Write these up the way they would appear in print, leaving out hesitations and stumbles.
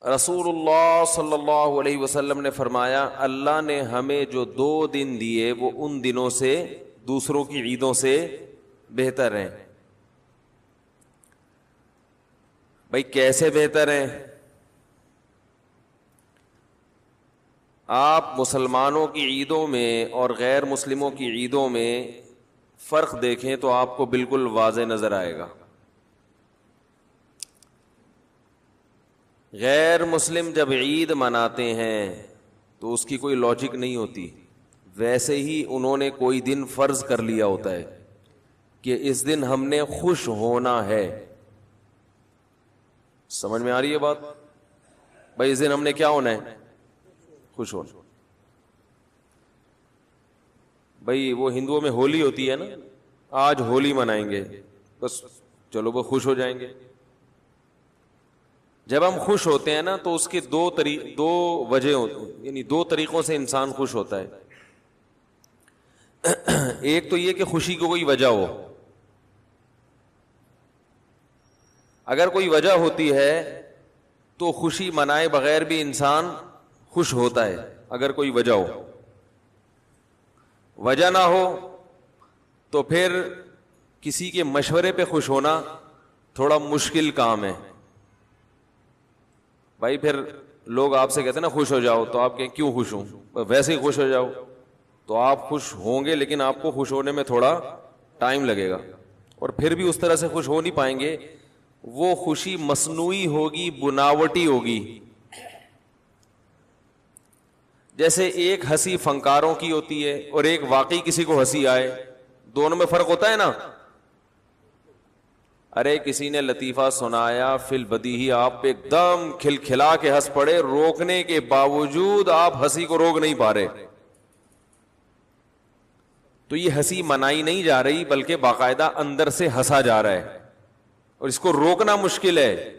رسول اللہ صلی اللہ علیہ وسلم نے فرمایا اللہ نے ہمیں جو 2 دن دیے وہ ان دنوں سے دوسروں کی عیدوں سے بہتر ہیں. بھائی کیسے بہتر ہیں؟ آپ مسلمانوں کی عیدوں میں اور غیر مسلموں کی عیدوں میں فرق دیکھیں تو آپ کو بالکل واضح نظر آئے گا. غیر مسلم جب عید مناتے ہیں تو اس کی کوئی لاجک نہیں ہوتی. ویسے ہی انہوں نے کوئی دن فرض کر لیا ہوتا ہے کہ اس دن ہم نے خوش ہونا ہے. سمجھ میں آ رہی ہے بات؟ بھائی اس دن ہم نے کیا ہونا ہے؟ خوش ہونا. بھائی وہ ہندوؤں میں ہولی ہوتی ہے نا، آج ہولی منائیں گے، بس چلو وہ خوش ہو جائیں گے. جب ہم خوش ہوتے ہیں نا تو اس کے دو وجہ ہوتی ہیں، یعنی 2 طریقوں سے انسان خوش ہوتا ہے. ایک تو یہ کہ خوشی کو کوئی وجہ ہو. اگر کوئی وجہ ہوتی ہے تو خوشی منائے بغیر بھی انسان خوش ہوتا ہے اگر کوئی وجہ ہو. وجہ نہ ہو تو پھر کسی کے مشورے پہ خوش ہونا تھوڑا مشکل کام ہے. بھائی پھر لوگ آپ سے کہتے ہیں نا خوش ہو جاؤ، تو آپ کہیں کیوں خوش ہوں؟ ویسے ہی خوش ہو جاؤ. تو آپ خوش ہوں گے لیکن آپ کو خوش ہونے میں تھوڑا ٹائم لگے گا، اور پھر بھی اس طرح سے خوش ہو نہیں پائیں گے. وہ خوشی مصنوعی ہوگی، بناوٹی ہوگی. جیسے ایک ہنسی فنکاروں کی ہوتی ہے اور ایک واقعی کسی کو ہنسی آئے، دونوں میں فرق ہوتا ہے نا. ارے کسی نے لطیفہ سنایا فی البدیہی، آپ ایک دم کھلکھلا کے ہنس پڑے، روکنے کے باوجود آپ ہنسی کو روک نہیں پا رہے. تو یہ ہنسی منائی نہیں جا رہی بلکہ باقاعدہ اندر سے ہنسا جا رہا ہے، اور اس کو روکنا مشکل ہے.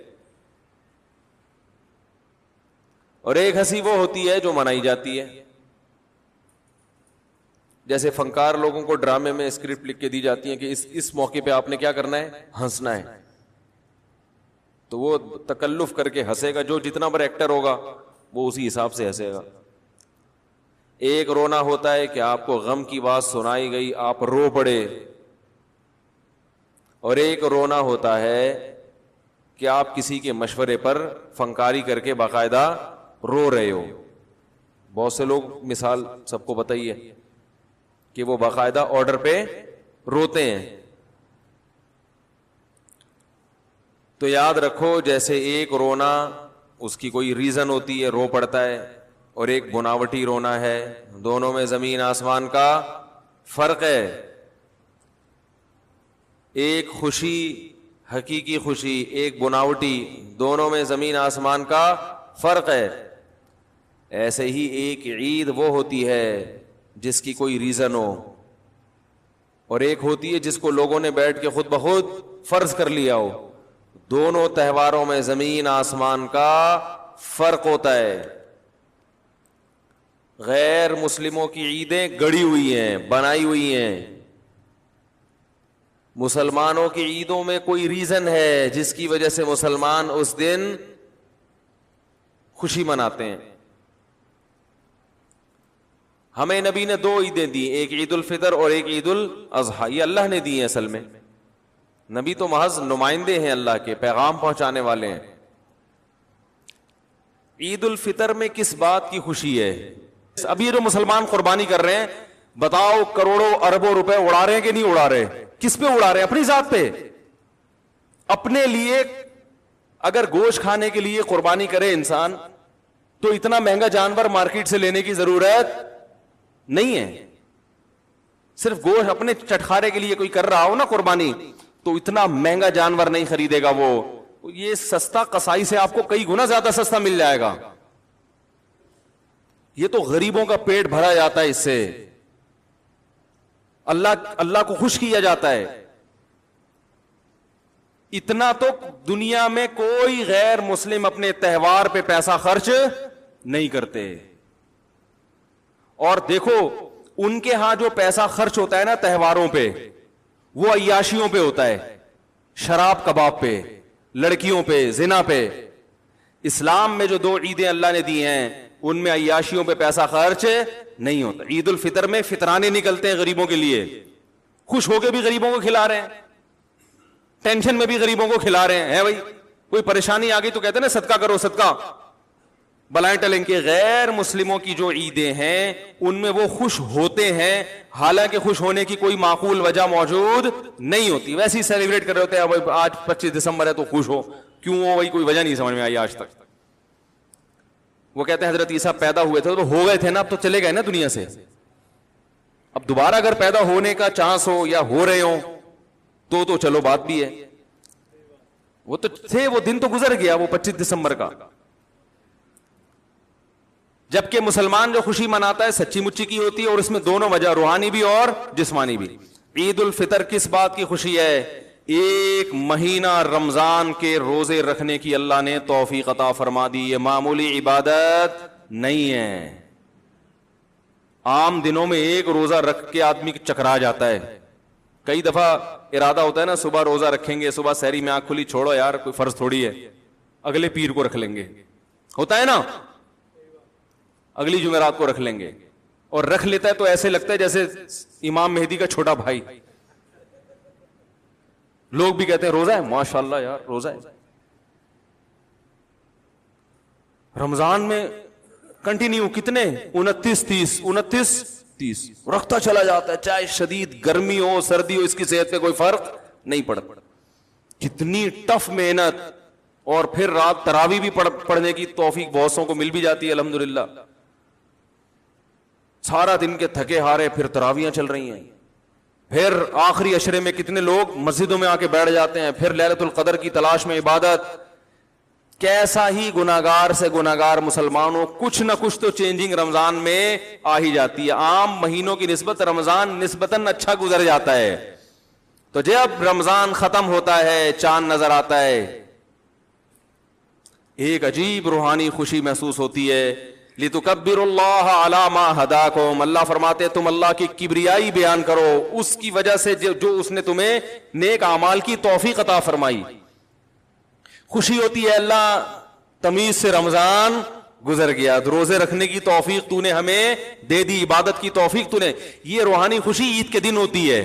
اور ایک ہنسی وہ ہوتی ہے جو منائی جاتی ہے. جیسے فنکار لوگوں کو ڈرامے میں اسکرپٹ لکھ کے دی جاتی ہیں کہ اس موقع پہ آپ نے کیا کرنا ہے؟ ہنسنا ہے. تو وہ تکلف کر کے ہنسے گا، جو جتنا بڑا ایکٹر ہوگا وہ اسی حساب سے ہنسے گا. ایک رونا ہوتا ہے کہ آپ کو غم کی بات سنائی گئی، آپ رو پڑے. اور ایک رونا ہوتا ہے کہ آپ کسی کے مشورے پر فنکاری کر کے باقاعدہ رو رہے ہو. بہت سے لوگ مثال سب کو بتائیے کہ وہ باقاعدہ آرڈر پہ روتے ہیں. تو یاد رکھو جیسے ایک رونا اس کی کوئی ریزن ہوتی ہے، رو پڑتا ہے، اور ایک بناوٹی رونا ہے. دونوں میں زمین آسمان کا فرق ہے. ایک خوشی حقیقی خوشی، ایک بناوٹی، دونوں میں زمین آسمان کا فرق ہے. ایسے ہی ایک عید وہ ہوتی ہے جس کی کوئی ریزن ہو، اور ایک ہوتی ہے جس کو لوگوں نے بیٹھ کے خود بخود فرض کر لیا ہو. دونوں تہواروں میں زمین آسمان کا فرق ہوتا ہے. غیر مسلموں کی عیدیں گڑی ہوئی ہیں، بنائی ہوئی ہیں. مسلمانوں کی عیدوں میں کوئی ریزن ہے جس کی وجہ سے مسلمان اس دن خوشی مناتے ہیں. ہمیں نبی نے 2 عیدیں دی، ایک عید الفطر اور ایک عید الاضحیٰ. یہ اللہ نے دی ہیں. اصل میں نبی تو محض نمائندے ہیں، اللہ کے پیغام پہنچانے والے ہیں. عید الفطر میں کس بات کی خوشی ہے؟ ابھی جو مسلمان قربانی کر رہے ہیں، بتاؤ کروڑوں اربوں روپے اڑا رہے ہیں کہ نہیں اڑا رہے؟ کس پہ اڑا رہے ہیں؟ اپنی ذات پہ. اپنے لیے اگر گوشت کھانے کے لیے قربانی کرے انسان تو اتنا مہنگا جانور مارکیٹ سے لینے کی ضرورت نہیں ہے. صرف گوشت اپنے چٹخارے کے لیے کوئی کر رہا ہو نا قربانی، تو اتنا مہنگا جانور نہیں خریدے گا. وہ یہ سستا قصائی سے آپ کو کئی گنا زیادہ سستا مل جائے گا. یہ تو غریبوں کا پیٹ بھرا جاتا ہے، اس سے اللہ کو خوش کیا جاتا ہے. اتنا تو دنیا میں کوئی غیر مسلم اپنے تہوار پہ پیسہ خرچ نہیں کرتے. اور دیکھو ان کے ہاں جو پیسہ خرچ ہوتا ہے نا تہواروں پہ، وہ عیاشیوں پہ ہوتا ہے، شراب کباب پہ، لڑکیوں پہ، زنا پہ. اسلام میں جو 2 عیدیں اللہ نے دی ہیں ان میں عیاشیوں پہ پیسہ خرچ نہیں ہوتا. عید الفطر میں فطرانے نکلتے ہیں غریبوں کے لیے, خوش ہو کے بھی غریبوں کو کھلا رہے ہیں, ٹینشن میں بھی غریبوں کو کھلا رہے ہیں. بھائی کوئی پریشانی آ گئی تو کہتے ہیں نا صدقہ کرو صدقہ, بلائیں ٹلیں کے. غیر مسلموں کی جو عیدیں ہیں ان میں وہ خوش ہوتے ہیں, حالانکہ خوش ہونے کی کوئی معقول وجہ موجود نہیں ہوتی, ویسے ہی سیلیبریٹ کر رہے ہوتے ہیں. آج 25 دسمبر ہے تو خوش ہو, کیوں ہو بھائی, کوئی وجہ نہیں سمجھ میں آئی آج تک. وہ کہتے ہیں حضرت عیسیٰ پیدا ہوئے تھے تو ہو گئے تھے نا, اب تو چلے گئے نا دنیا سے, اب دوبارہ اگر پیدا ہونے کا چانس ہو یا ہو رہے ہوں تو چلو بات بھی ہے. وہ تو تھے, وہ دن تو گزر گیا, وہ 25 دسمبر کا. جبکہ مسلمان جو خوشی مناتا ہے سچی مچی کی ہوتی ہے, اور اس میں دونوں وجہ, روحانی بھی اور جسمانی بھی. عید الفطر کس بات کی خوشی ہے؟ 1 مہینہ رمضان کے روزے رکھنے کی اللہ نے توفیق عطا فرما دی. یہ معمولی عبادت نہیں ہے. عام دنوں میں 1 روزہ رکھ کے آدمی چکرا جاتا ہے. کئی دفعہ ارادہ ہوتا ہے نا صبح روزہ رکھیں گے, صبح سحری میں آنکھ کھلی, چھوڑو یار کوئی فرض تھوڑی ہے, اگلے پیر کو رکھ لیں گے, ہوتا ہے نا, اگلی جمعرات کو رکھ لیں گے. اور رکھ لیتا ہے تو ایسے لگتا ہے جیسے امام مہدی کا چھوٹا بھائی. لوگ بھی کہتے ہیں روزہ ہے, ماشاءاللہ یار روزہ ہے. رمضان میں کنٹینیو کتنے 29-30 رکھتا چلا جاتا ہے, چاہے شدید گرمی ہو سردی ہو, اس کی صحت پہ کوئی فرق نہیں پڑتا. کتنی ٹف محنت. اور پھر رات تراویح بھی پڑھنے کی توفیق بہت سوں کو مل بھی جاتی ہے الحمدللہ. سارا دن کے تھکے ہارے پھر تراویحاں چل رہی ہیں. پھر آخری عشرے میں کتنے لوگ مسجدوں میں آ کے بیٹھ جاتے ہیں, پھر لیلۃ القدر کی تلاش میں عبادت. کیسا ہی گناہگار سے گناہگار مسلمانوں, کچھ نہ کچھ تو چینجنگ رمضان میں آ ہی جاتی ہے. عام مہینوں کی نسبت رمضان نسبتاً اچھا گزر جاتا ہے. تو جب رمضان ختم ہوتا ہے, چاند نظر آتا ہے, ایک عجیب روحانی خوشی محسوس ہوتی ہے. لِتُكَبِّرُوا اللَّهَ عَلَى مَا هَدَاكُمْ, اللہ فرماتے تم اللہ کی کبریائی بیان کرو اس کی وجہ سے جو اس نے تمہیں نیک اعمال کی توفیق عطا فرمائی. خوشی ہوتی ہے اللہ تمیز سے رمضان گزر گیا, روزے رکھنے کی توفیق تو نے ہمیں دے دی, عبادت کی توفیق تو نے. یہ روحانی خوشی عید کے دن ہوتی ہے.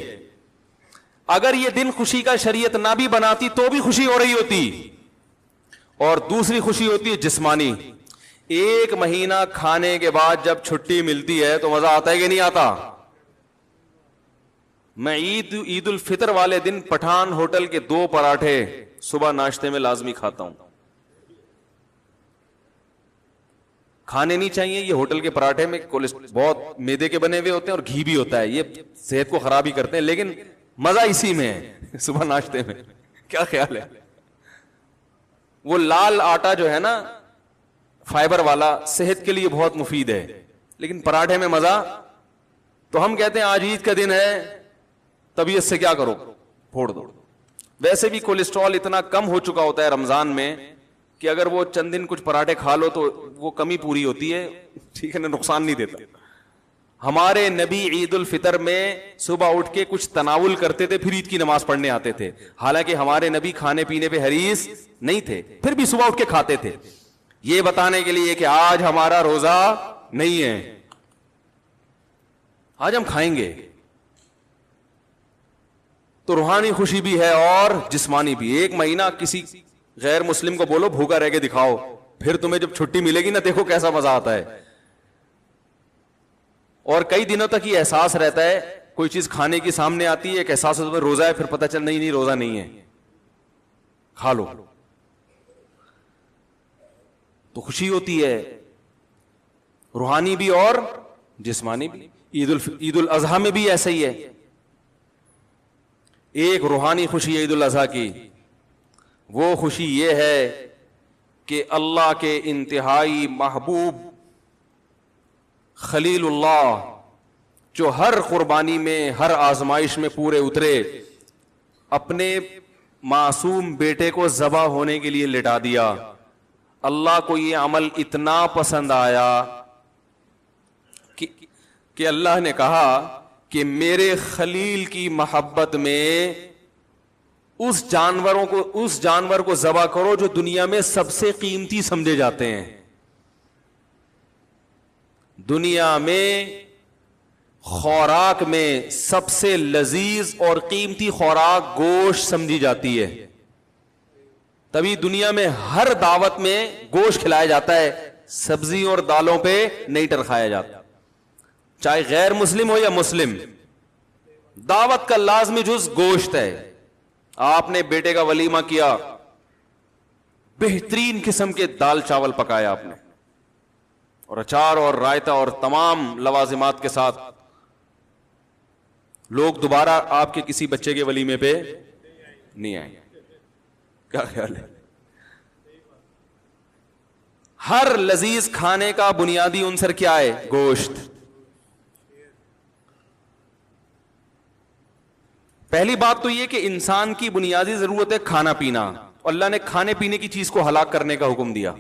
اگر یہ دن خوشی کا شریعت نہ بھی بناتی تو بھی خوشی ہو رہی ہوتی. اور دوسری خوشی ہوتی ہے جسمانی. 1 مہینہ کھانے کے بعد جب چھٹی ملتی ہے تو مزہ آتا ہے کہ نہیں آتا؟ میں عید الفطر والے دن پٹھان ہوٹل کے 2 پراٹھے صبح ناشتے میں لازمی کھاتا ہوں. کھانے نہیں چاہیے یہ ہوٹل کے پراٹھے میں بہت میدے کے بنے ہوئے ہوتے ہیں اور گھی بھی ہوتا ہے, یہ صحت کو خراب ہی کرتے ہیں, لیکن مزہ اسی میں ہے صبح ناشتے میں. کیا خیال ہے؟ وہ لال آٹا جو ہے نا فائبر والا, صحت کے لیے بہت مفید ہے, لیکن پراٹھے میں مزہ. تو ہم کہتے ہیں آج عید کا دن ہے, طبیعت سے کیا کرو, پھوڑ دو. ویسے بھی کولیسٹرول اتنا کم ہو چکا ہوتا ہے رمضان میں کہ اگر وہ چند دن کچھ پراٹھے کھا لو تو وہ کمی پوری ہوتی ہے, ٹھیک ہے نا, نقصان نہیں دیتا. ہمارے نبی عید الفطر میں صبح اٹھ کے کچھ تناول کرتے تھے, پھر عید کی نماز پڑھنے آتے تھے. حالانکہ ہمارے نبی کھانے پینے پہ حریص نہیں تھے, پھر بھی صبح اٹھ کے کھاتے تھے, یہ بتانے کے لیے کہ آج ہمارا روزہ نہیں ہے, آج ہم کھائیں گے. تو روحانی خوشی بھی ہے اور جسمانی بھی. 1 مہینہ کسی غیر مسلم کو بولو بھوکا رہ کے دکھاؤ, پھر تمہیں جب چھٹی ملے گی نا دیکھو کیسا مزہ آتا ہے. اور کئی دنوں تک یہ احساس رہتا ہے, کوئی چیز کھانے کی سامنے آتی ہے, ایک احساس ہوتا ہے روزہ ہے, پھر پتہ چل نہیں روزہ نہیں ہے, کھا لو. تو خوشی ہوتی ہے روحانی بھی اور جسمانی بھی. عید الاضحیٰ میں بھی ایسا ہی ہے. ایک روحانی خوشی عید الاضحیٰ کی, وہ خوشی یہ ہے کہ اللہ کے انتہائی محبوب خلیل اللہ جو ہر قربانی میں ہر آزمائش میں پورے اترے, اپنے معصوم بیٹے کو ذبح ہونے کے لیے لٹا دیا. اللہ کو یہ عمل اتنا پسند آیا کہ اللہ نے کہا کہ میرے خلیل کی محبت میں اس جانور کو ذبح کرو جو دنیا میں سب سے قیمتی سمجھے جاتے ہیں. دنیا میں خوراک میں سب سے لذیذ اور قیمتی خوراک گوشت سمجھی جاتی ہے. تبھی دنیا میں ہر دعوت میں گوشت کھلایا جاتا ہے, سبزی اور دالوں پہ نہیں ٹرکھایا جاتا. چاہے غیر مسلم ہو یا مسلم, دعوت کا لازمی جز گوشت ہے. آپ نے بیٹے کا ولیمہ کیا, بہترین قسم کے دال چاول پکایا آپ نے, اور اچار اور رائتا اور تمام لوازمات کے ساتھ, لوگ دوبارہ آپ کے کسی بچے کے ولیمے پہ نہیں آئیں. کیا خیال ہے؟ ہر لذیذ کھانے کا بنیادی عنصر کیا ہے؟ گوشت. پہلی بات تو یہ کہ انسان کی بنیادی ضرورت ہے کھانا پینا. اللہ نے کھانے پینے کی چیز کو ہلاک کرنے کا حکم دیا,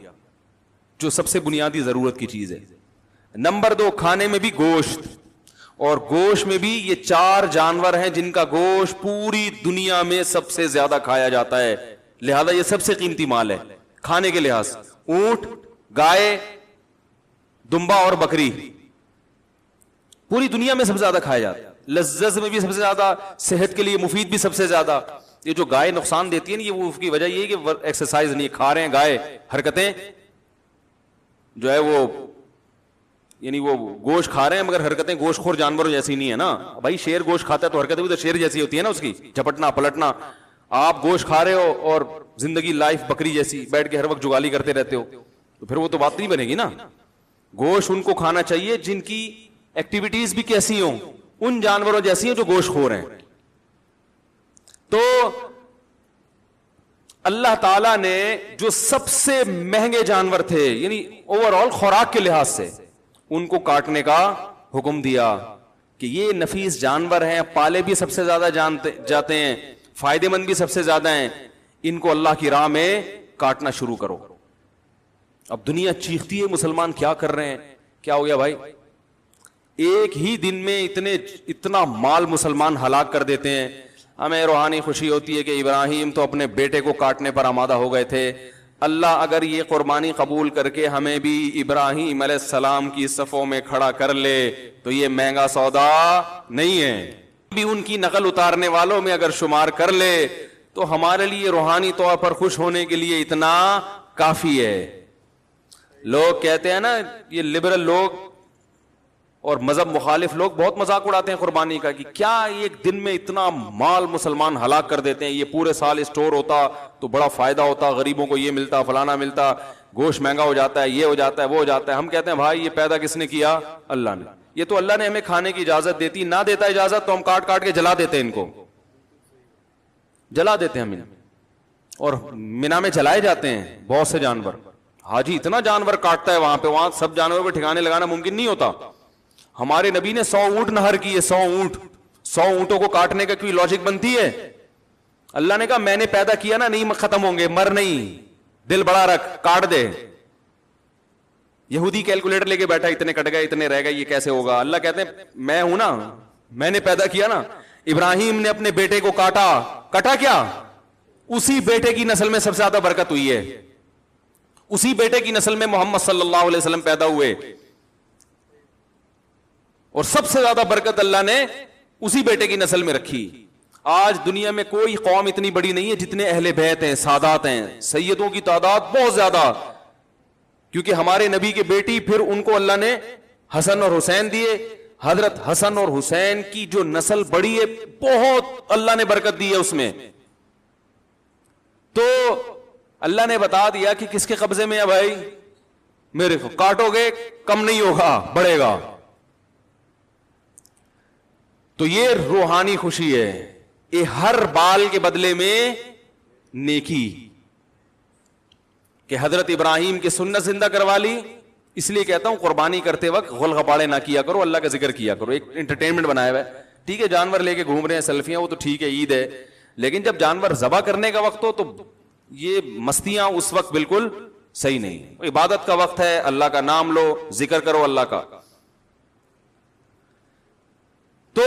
جو سب سے بنیادی ضرورت کی چیز ہے. نمبر 2, کھانے میں بھی گوشت, اور گوشت میں بھی یہ 4 جانور ہیں جن کا گوشت پوری دنیا میں سب سے زیادہ کھایا جاتا ہے, لہذا یہ سب سے قیمتی مال ہے کھانے کے لحاظ. اونٹ, گائے, دمبا اور بکری پوری دنیا میں سب سے زیادہ کھایا جاتا ہے. لذت میں بھی سب سے زیادہ, صحت کے لیے مفید بھی سب سے زیادہ. یہ جو گائے نقصان دیتی ہے نا, یہ وہ اس کی وجہ یہ ہے کہ ایکسرسائز نہیں, کھا رہے ہیں گائے, حرکتیں جو ہے وہ یعنی وہ گوشت کھا رہے ہیں مگر حرکتیں گوشت خور جانوروں جیسی نہیں ہے نا. بھائی شیر گوشت کھاتا ہے تو حرکتیں بھی تو شیر جیسی ہوتی ہے نا اس کی, جھپٹنا پلٹنا. آپ گوشت کھا رہے ہو اور زندگی لائف بکری جیسی بیٹھ کے ہر وقت جگالی کرتے رہتے ہو, تو پھر وہ تو بات نہیں بنے گی نا. گوشت ان کو کھانا چاہیے جن کی ایکٹیویٹیز بھی کیسی ہوں, ان جانوروں جیسی ہیں جو گوشت خور ہیں. تو اللہ تعالیٰ نے جو سب سے مہنگے جانور تھے, یعنی اوور آل خوراک کے لحاظ سے, ان کو کاٹنے کا حکم دیا کہ یہ نفیس جانور ہیں, پالے بھی سب سے زیادہ جاتے ہیں, فائدے مند بھی سب سے زیادہ ہیں, ان کو اللہ کی راہ میں کاٹنا شروع کرو. اب دنیا چیختی ہے مسلمان کیا کر رہے ہیں, کیا ہو گیا بھائی؟ ایک ہی دن میں اتنا مال مسلمان ہلاک کر دیتے ہیں. ہمیں روحانی خوشی ہوتی ہے کہ ابراہیم تو اپنے بیٹے کو کاٹنے پر آمادہ ہو گئے تھے. اللہ اگر یہ قربانی قبول کر کے ہمیں بھی ابراہیم علیہ السلام کی صفوں میں کھڑا کر لے تو یہ مہنگا سودا نہیں ہے. بھی ان کی نقل اتارنے والوں میں اگر شمار کر لے تو ہمارے لیے روحانی طور پر خوش ہونے کے لیے اتنا کافی ہے. لوگ کہتے ہیں نا, یہ لبرل لوگ اور مذہب مخالف لوگ بہت مذاق اڑاتے ہیں قربانی کا, کہ کیا ایک دن میں اتنا مال مسلمان ہلاک کر دیتے ہیں, یہ پورے سال اسٹور ہوتا تو بڑا فائدہ ہوتا, غریبوں کو یہ ملتا, فلانا ملتا, گوشت مہنگا ہو جاتا ہے, یہ ہو جاتا ہے, وہ ہو جاتا ہے. ہم کہتے ہیں بھائی یہ پیدا کس نے کیا؟ اللہ نے. یہ تو اللہ نے ہمیں کھانے کی اجازت دیتی, نہ دیتا اجازت تو ہم کاٹ کاٹ کے جلا دیتے, ان کو جلا دیتے ہیں. اور مینا میں جلائے جاتے ہیں بہت سے جانور. حاجی اتنا جانور کاٹتا ہے وہاں پہ, وہاں سب جانوروں پہ ٹھکانے لگانا ممکن نہیں ہوتا. ہمارے نبی نے 100 اونٹ نہر کیے, 100 اونٹ. 100 اونٹوں کو کاٹنے کا کوئی لاجک بنتی ہے؟ اللہ نے کہا میں نے پیدا کیا نا, نہیں ختم ہوں گے, مر نہیں, دل بڑا رکھ, کاٹ دے. یہودی کیلکولیٹر لے کے بیٹھا, اتنے کٹ گئے, اتنے رہ گئے, یہ کیسے ہوگا؟ اللہ کہتے ہیں میں ہوں نا, میں نے پیدا کیا نا. ابراہیم نے اپنے بیٹے کو کاٹا, کٹا کیا؟ اسی بیٹے کی نسل میں سب سے زیادہ برکت ہوئی ہے, اسی بیٹے کی نسل میں محمد صلی اللہ علیہ وسلم پیدا ہوئے, اور سب سے زیادہ برکت اللہ نے اسی بیٹے کی نسل میں رکھی. آج دنیا میں کوئی قوم اتنی بڑی نہیں ہے جتنے اہل بیت ہیں, سادات ہیں, سیدوں کی تعداد بہت زیادہ, کیونکہ ہمارے نبی کے بیٹی, پھر ان کو اللہ نے حسن اور حسین دیے. حضرت حسن اور حسین کی جو نسل بڑی ہے, بہت اللہ نے برکت دی ہے اس میں. تو اللہ نے بتا دیا کہ کس کے قبضے میں ہے بھائی, میرے کو کاٹو گے کم نہیں ہوگا, بڑھے گا. تو یہ روحانی خوشی ہے, یہ ہر بال کے بدلے میں نیکی, کہ حضرت ابراہیم کی سنت زندہ کروا لی. اس لیے کہتا ہوں قربانی کرتے وقت غل غپاڑے نہ کیا کرو, اللہ کا ذکر کیا کرو. ایک انٹرٹینمنٹ بنایا ہوا ہے, ٹھیک ہے, جانور لے کے گھوم رہے ہیں, سیلفیاں, وہ تو ٹھیک ہے, عید ہے, لیکن جب جانور ذبح کرنے کا وقت ہو تو یہ مستیاں اس وقت بالکل صحیح نہیں. عبادت کا وقت ہے, اللہ کا نام لو, ذکر کرو اللہ کا. تو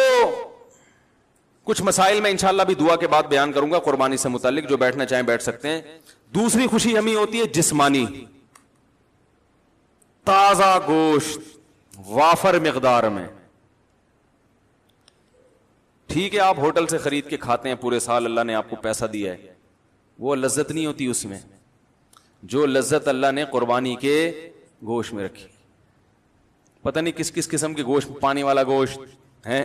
کچھ مسائل میں انشاءاللہ بھی دعا کے بعد بیان کروں گا قربانی سے متعلق، جو بیٹھنا چاہیں بیٹھ سکتے ہیں۔ دوسری خوشی ہمیں ہوتی ہے جسمانی، تازہ گوشت وافر مقدار میں۔ ٹھیک ہے آپ ہوٹل سے خرید کے کھاتے ہیں پورے سال، اللہ نے آپ کو پیسہ دیا ہے، وہ لذت نہیں ہوتی اس میں جو لذت اللہ نے قربانی کے گوشت میں رکھی۔ پتہ نہیں کس کس قسم کے گوشت، پانی والا گوشت ہے۔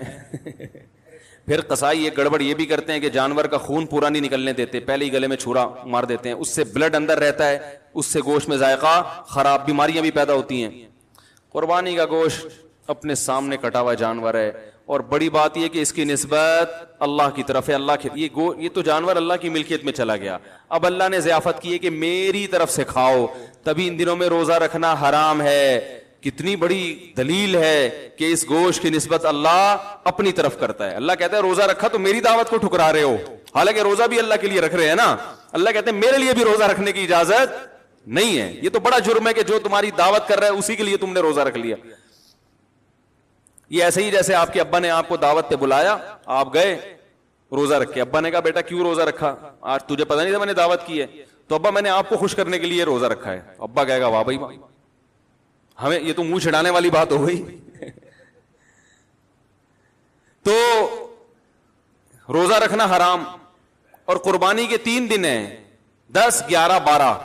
پھر قصائی ایک گڑبڑ یہ بھی کرتے ہیں کہ جانور کا خون پورا نہیں نکلنے دیتے، پہلے ہی گلے میں چھرا مار دیتے ہیں، اس سے بلڈ اندر رہتا ہے، اس سے گوشت میں ذائقہ خراب، بیماریاں بھی پیدا ہوتی ہیں۔ قربانی کا گوشت اپنے سامنے کٹا ہوا جانور ہے، اور بڑی بات یہ کہ اس کی نسبت اللہ کی طرف ہے۔ اللہ یہ تو جانور اللہ کی ملکیت میں چلا گیا، اب اللہ نے ضیافت کی ہے کہ میری طرف سے کھاؤ، تبھی ان دنوں میں روزہ رکھنا حرام ہے۔ کتنی بڑی دلیل ہے کہ اس گوشت کی نسبت اللہ اپنی طرف کرتا ہے۔ اللہ کہتا ہے روزہ رکھا تو میری دعوت کو ٹھکرا رہے ہو، حالانکہ روزہ بھی اللہ کے لیے رکھ رہے ہیں نا۔ اللہ کہتے ہیں میرے لیے بھی روزہ رکھنے کی اجازت نہیں ہے، یہ تو بڑا جرم ہے کہ جو تمہاری دعوت کر رہا ہے اسی کے لیے تم نے روزہ رکھ لیا۔ یہ ایسے ہی جیسے آپ کے ابا نے آپ کو دعوت پہ بلایا، آپ گئے روزہ رکھ کے، ابا نے کہا بیٹا کیوں روزہ رکھا، آج تجھے پتہ نہیں تھا میں نے دعوت کی ہے؟ تو ابا میں نے آپ کو خوش کرنے کے لیے روزہ رکھا ہے۔ ابا کہے گا واہ بھائی واہ، ہمیں یہ تو منہ چھڑانے والی بات ہو گئی۔ تو روزہ رکھنا حرام، اور قربانی کے 3 دن ہیں، 10 11 12،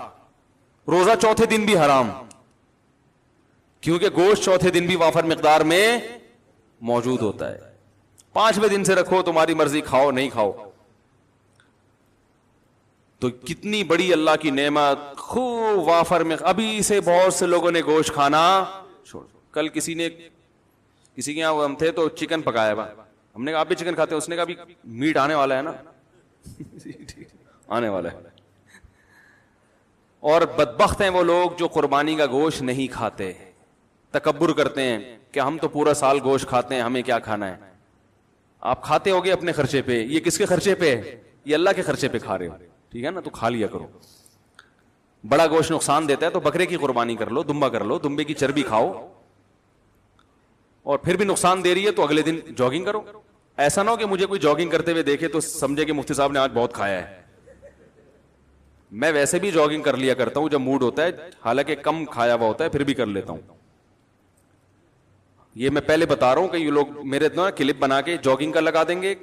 روزہ چوتھے دن بھی حرام، کیونکہ گوشت چوتھے دن بھی وافر مقدار میں موجود ہوتا ہے۔ 5ویں دن سے رکھو تمہاری مرضی، کھاؤ نہیں کھاؤ۔ تو کتنی بڑی اللہ کی نعمت، خوب وافر میں۔ ابھی سے بہت سے لوگوں نے گوشت کھانا چھوڑ، کل کسی کے یہاں ہم تھے تو چکن پکایا ہوا، ہم نے کہا آپ بھی چکن کھاتے ہیں؟ اس نے کہا ابھی میٹ آنے والا ہے نا۔ آنے والا ہے۔ اور بدبخت ہیں وہ لوگ جو قربانی کا گوشت نہیں کھاتے، تکبر کرتے ہیں کہ ہم تو پورا سال گوشت کھاتے ہیں، ہمیں کیا کھانا ہے۔ آپ کھاتے ہوگے اپنے خرچے پہ، یہ کس کے خرچے پہ ہے؟ یہ اللہ کے خرچے پہ کھا رہے ہو، ٹھیک ہے نا؟ تو کھا لیا کرو۔ بڑا گوشت نقصان دیتا ہے تو بکرے کی قربانی کر لو، دمبا کر لو، دمبے کی چربی کھاؤ، اور پھر بھی نقصان دے رہی ہے تو اگلے دن جاگنگ کرو۔ ایسا نہ ہو کہ مجھے کوئی جاگنگ کرتے ہوئے دیکھے تو سمجھے کہ مفتی صاحب نے آج بہت کھایا ہے۔ میں ویسے بھی جاگنگ کر لیا کرتا ہوں جب موڈ ہوتا ہے، حالانکہ کم کھایا ہوا ہوتا ہے پھر بھی کر لیتا ہوں۔ یہ میں پہلے بتا رہا ہوں کہ یہ لوگ میرے اتنا کلپ بنا کے جاگنگ کا لگا دیں گے،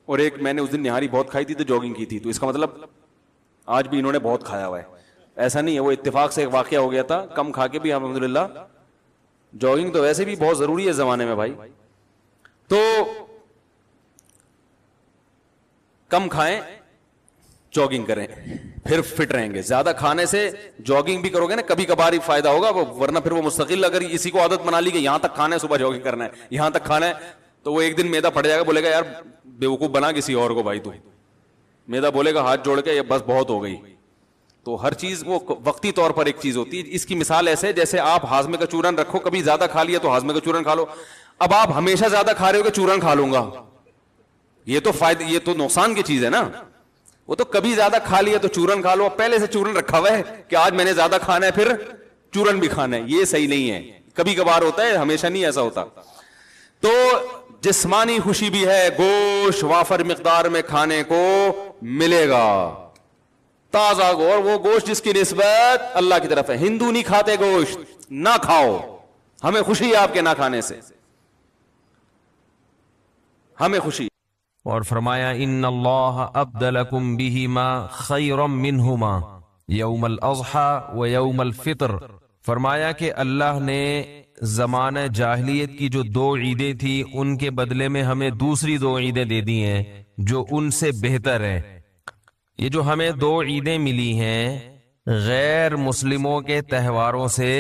اور ایک میں نے اس دن نہاری بہت کھائی تھی تو جاگنگ کی تھی، تو اس کا مطلب آج بھی انہوں نے بہت کھایا ہوا ہے۔ ایسا نہیں ہے، وہ اتفاق سے ایک واقعہ ہو گیا تھا، کم کھا کے بھی الحمدللہ۔ جاگنگ تو ویسے بھی بہت ضروری ہے زمانے میں بھائی، تو کم کھائیں، جاگنگ کریں، پھر فٹ رہیں گے۔ زیادہ کھانے سے جاگنگ بھی کرو گے نا کبھی کبھار ہی فائدہ ہوگا، ورنہ پھر وہ مستقل اگر اسی کو عادت بنا لی کہ یہاں تک کھانا ہے، صبح جاگنگ کرنا ہے، یہاں تک کھانا ہے، تو وہ ایک دن میدا پڑ جائے گا، بولے گا یار بیوقوف بنا کسی اور کو بھائی، تو میدا بولے گا ہاتھ جوڑ کے یہ بس بہت ہو گئی۔ تو ہر چیز وہ وقتی طور پر ایک چیز ہوتی ہے۔ اس کی مثال ایسے جیسے آپ ہاضمے کا چورن رکھو، کبھی زیادہ کھا لیا تو ہاضمے کا چورن کھا لو۔ اب آپ ہمیشہ زیادہ کھا رہے ہو کہ چورن کھا لوں گا، یہ تو فائدہ، یہ تو نقصان کی چیز ہے نا۔ وہ تو کبھی زیادہ کھا لیا تو چورن کھا لو، پہلے سے چورن رکھا ہوا ہے کہ آج میں نے زیادہ کھانا ہے پھر چورن بھی کھانا ہے، یہ صحیح نہیں ہے۔ کبھی کبھار ہوتا ہے، ہمیشہ نہیں ایسا ہوتا۔ تو جسمانی خوشی بھی ہے، گوشت وافر مقدار میں کھانے کو ملے گا، تازہ اور وہ گوشت جس کی نسبت اللہ کی طرف ہے۔ ہندو نہیں کھاتے گوشت، نہ کھاؤ، ہمیں خوشی ہے آپ کے نہ کھانے سے، ہمیں خوشی۔ اور فرمایا ان اللہ ابدلکم بہما خیرا منہما یوم الاضحی و یوم الفطر۔ فرمایا کہ اللہ نے زمانہ جاہلیت کی جو 2 عیدیں تھی ان کے بدلے میں ہمیں دوسری 2 عیدیں دے دی ہیں جو ان سے بہتر ہیں۔ یہ جو ہمیں 2 عیدیں ملی ہیں غیر مسلموں کے تہواروں سے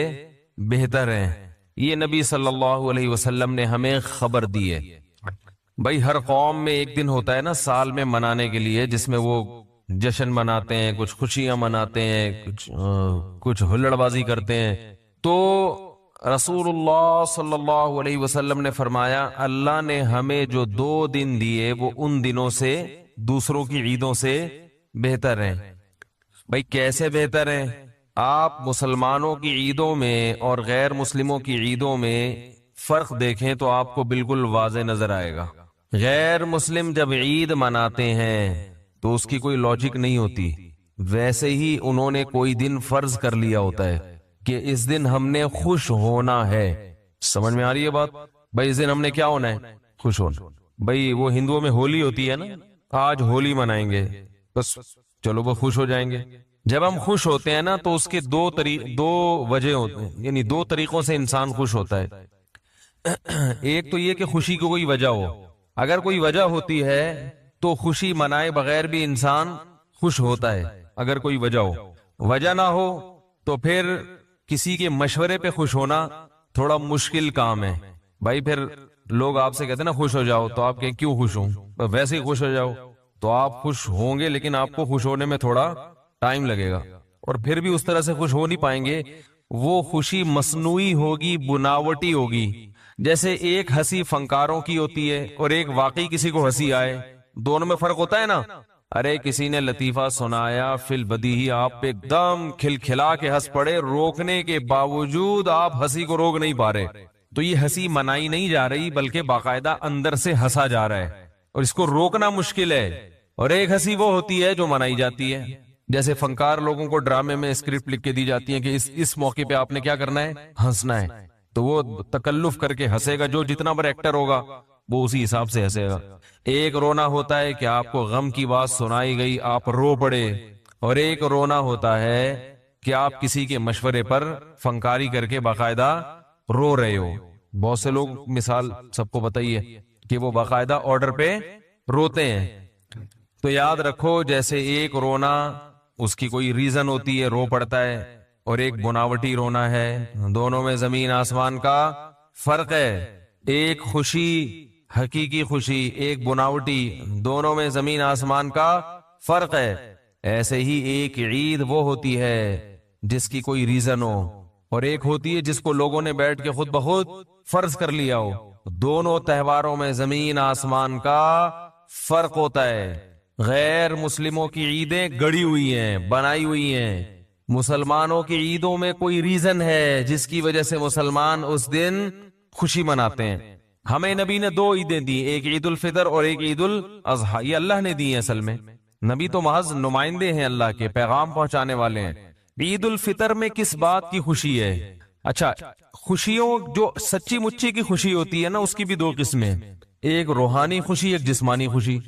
بہتر ہیں، یہ نبی صلی اللہ علیہ وسلم نے ہمیں خبر دی ہے۔ بھائی ہر قوم میں ایک دن ہوتا ہے نا سال میں منانے کے لیے، جس میں وہ جشن مناتے ہیں، کچھ خوشیاں مناتے ہیں، کچھ ہلڑ بازی کرتے ہیں۔ تو رسول اللہ صلی اللہ علیہ وسلم نے فرمایا اللہ نے ہمیں جو 2 دن دیے وہ ان دنوں سے، دوسروں کی عیدوں سے بہتر ہیں۔ بھائی کیسے بہتر ہیں؟ آپ مسلمانوں کی عیدوں میں اور غیر مسلموں کی عیدوں میں فرق دیکھیں تو آپ کو بالکل واضح نظر آئے گا۔ غیر مسلم جب عید مناتے ہیں تو اس کی کوئی لاجک نہیں ہوتی، ویسے ہی انہوں نے کوئی دن فرض کر لیا ہوتا ہے کہ اس دن ہم نے خوش ہونا ہے۔ سمجھ میں آ رہی ہے بات؟ بھائی اس دن ہم نے کیا ہونا ہے؟ خوش ہونا۔ بھائی وہ ہندوؤں میں ہولی ہوتی ہے نا، آج ہولی منائیں گے، بس چلو وہ خوش ہو جائیں گے۔ جب ہم خوش ہوتے ہیں نا تو اس کے دو وجہ ہوتے ہیں، یعنی دو طریقوں سے انسان خوش ہوتا ہے۔ ایک تو یہ کہ خوشی کی کوئی وجہ ہو، اگر کوئی وجہ ہوتی ہے تو خوشی منائے بغیر بھی انسان خوش ہوتا ہے، اگر کوئی وجہ ہو۔ وجہ نہ ہو تو پھر کسی کے مشورے پہ خوش ہونا تھوڑا مشکل کام ہے۔ بھائی پھر لوگ آپ سے کہتے ہیں نا خوش ہو جاؤ، تو آپ کہیں کیوں خوش ہوں؟ ویسے ہی خوش ہو جاؤ، تو آپ خوش ہوں گے لیکن آپ کو خوش ہونے میں تھوڑا ٹائم لگے گا، اور پھر بھی اس طرح سے خوش ہو نہیں پائیں گے۔ وہ خوشی مصنوعی ہوگی، بناوٹی ہوگی۔ جیسے ایک ہنسی فنکاروں کی ہوتی ہے اور ایک واقعی کسی کو ہنسی آئے، دونوں میں فرق ہوتا ہے نا۔ ارے کسی نے لطیفہ سنایا، فی البدیہی آپ پہ ایک دم کھلکھلا کے ہنس پڑے، روکنے کے باوجود آپ ہنسی کو روک نہیں پا رہے، تو یہ ہنسی منائی نہیں جا رہی بلکہ باقاعدہ اندر سے ہنسا جا رہا ہے، اور اس کو روکنا مشکل ہے۔ اور ایک ہنسی وہ ہوتی ہے جو منائی جاتی ہے، جیسے فنکار لوگوں کو ڈرامے میں اسکرپٹ لکھ کے دی جاتی ہے کہ اس موقع پہ آپ نے کیا کرنا ہے؟ ہنسنا ہے، تو وہ تکلف کر کے ہنسے گا، جو جتنا بڑا ایکٹر ہوگا وہ اسی حساب سے ہنسے گا۔ ایک رونا ہوتا ہے کہ آپ کو غم کی بات سنائی گئی، آپ رو پڑے، اور ایک رونا ہوتا ہے کہ آپ کسی کے مشورے پر فنکاری کر کے باقاعدہ رو رہے ہو۔ بہت سے لوگ مثال سب کو بتائیے کہ وہ باقاعدہ آرڈر پہ روتے ہیں۔ تو یاد رکھو، جیسے ایک رونا اس کی کوئی ریزن ہوتی ہے، رو پڑتا ہے، اور ایک بناوٹی رونا ہے، دونوں میں زمین آسمان کا فرق ہے۔ ایک خوشی حقیقی خوشی، ایک بناوٹی، دونوں میں زمین آسمان کا فرق ہے۔ ایسے ہی ایک عید وہ ہوتی ہے جس کی کوئی ریزن ہو، اور ایک ہوتی ہے جس کو لوگوں نے بیٹھ کے خود بخود فرض کر لیا ہو۔ دونوں تہواروں میں زمین آسمان کا فرق ہوتا ہے۔ غیر مسلموں کی عیدیں گڑی ہوئی ہیں، بنائی ہوئی ہیں، مسلمانوں کی عیدوں میں کوئی ریزن ہے جس کی وجہ سے مسلمان اس دن خوشی مناتے ہیں۔ ہمیں نبی نے دو عیدیں دی، ایک عید الفطر اور ایک عید الاضحیٰ، یہ اللہ نے دی ہیں۔ اصل میں نبی تو محض نمائندے ہیں، اللہ کے پیغام پہنچانے والے ہیں۔ عید الفطر میں کس بات کی خوشی ہے؟ اچھا، خوشیوں جو سچی مچی کی خوشی ہوتی ہے نا، اس کی بھی دو قسمیں، ایک روحانی خوشی، ایک جسمانی خوشی۔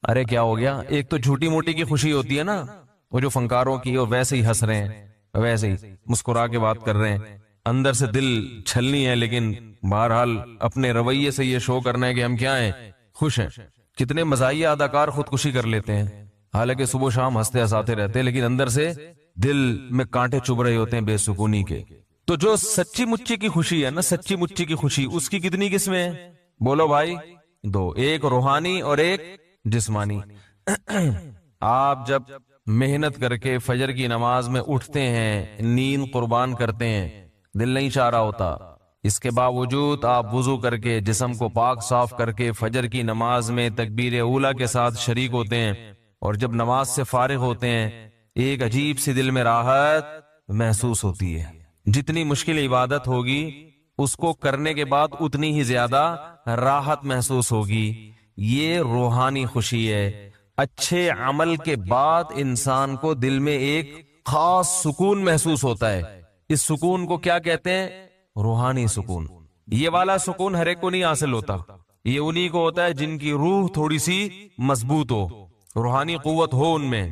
ارے کیا ہو گیا؟ ایک تو جھوٹی موٹی کی خوشی ہوتی ہے نا، وہ جو فنکاروں کی، وہ ویسے ہی ہنس رہے ہیں، ویسے ہی مسکرا کے بات کر رہے ہیں، اندر سے دل چھلنی ہے، لیکن بہرحال اپنے رویے سے یہ شو کرنا ہے کہ ہم کیا ہیں؟ خوش ہیں۔ کتنے مزاحیہ اداکار خودکشی کر لیتے ہیں، حالانکہ صبح شام ہنستے ہنساتے رہتے ہیں، لیکن اندر سے دل میں کانٹے چبھ رہے ہوتے ہیں بے سکونی کے۔ تو جو سچی مچی کی خوشی ہے نا، سچی مچی کی خوشی، اس کی کتنی قسمیں ہیں؟ بولو بھائی، دو، ایک روحانی اور ایک جسمانی۔ آپ جب محنت کر کے فجر کی نماز میں اٹھتے ہیں، نیند قربان کرتے ہیں، دل نہیں چاہ رہا ہوتا، اس کے باوجود آپ وضو کر کے جسم کو پاک صاف کر کے فجر کی نماز میں تکبیر اولیٰ کے ساتھ شریک ہوتے ہیں، اور جب نماز سے فارغ ہوتے ہیں ایک عجیب سی دل میں راحت محسوس ہوتی ہے۔ جتنی مشکل عبادت ہوگی اس کو کرنے کے بعد اتنی ہی زیادہ راحت محسوس ہوگی۔ یہ روحانی خوشی ہے۔ اچھے عمل کے بعد انسان کو دل میں ایک خاص سکون محسوس ہوتا ہے۔ اس سکون کو کیا کہتے ہیں؟ روحانی سکون۔ یہ والا سکون ہر ایک کو نہیں حاصل ہوتا، یہ انہی کو ہوتا ہے جن کی روح تھوڑی سی مضبوط ہو، روحانی قوت ہو ان میں۔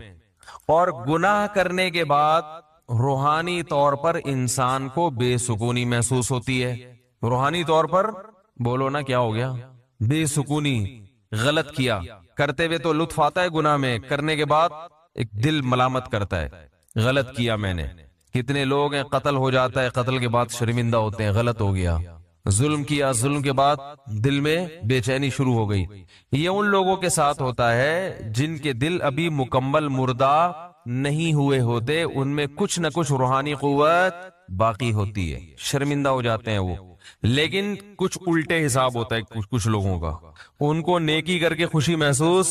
اور گناہ کرنے کے بعد روحانی طور پر انسان کو بے سکونی محسوس ہوتی ہے۔ روحانی طور پر بولو نا، کیا ہو گیا؟ بے سکونی۔ غلط کیا، کرتے ہوئے تو لطف آتا ہے گناہ میں، کرنے کے بعد ایک دل ملامت کرتا ہے، غلط کیا میں نے۔ کتنے لوگ ہیں قتل ہو جاتا ہے، قتل کے بعد شرمندہ ہوتے ہیں، غلط ہو گیا۔ ظلم کیا، ظلم کے بعد دل میں بے چینی شروع ہو گئی۔ یہ ان لوگوں کے ساتھ ہوتا ہے جن کے دل ابھی مکمل مردہ نہیں ہوئے ہوتے، ان میں کچھ نہ کچھ روحانی قوت باقی ہوتی ہے، شرمندہ ہو جاتے ہیں وہ۔ لیکن کچھ الٹے حساب ہوتا ہے کچھ لوگوں کا، ان کو نیکی کر کے خوشی محسوس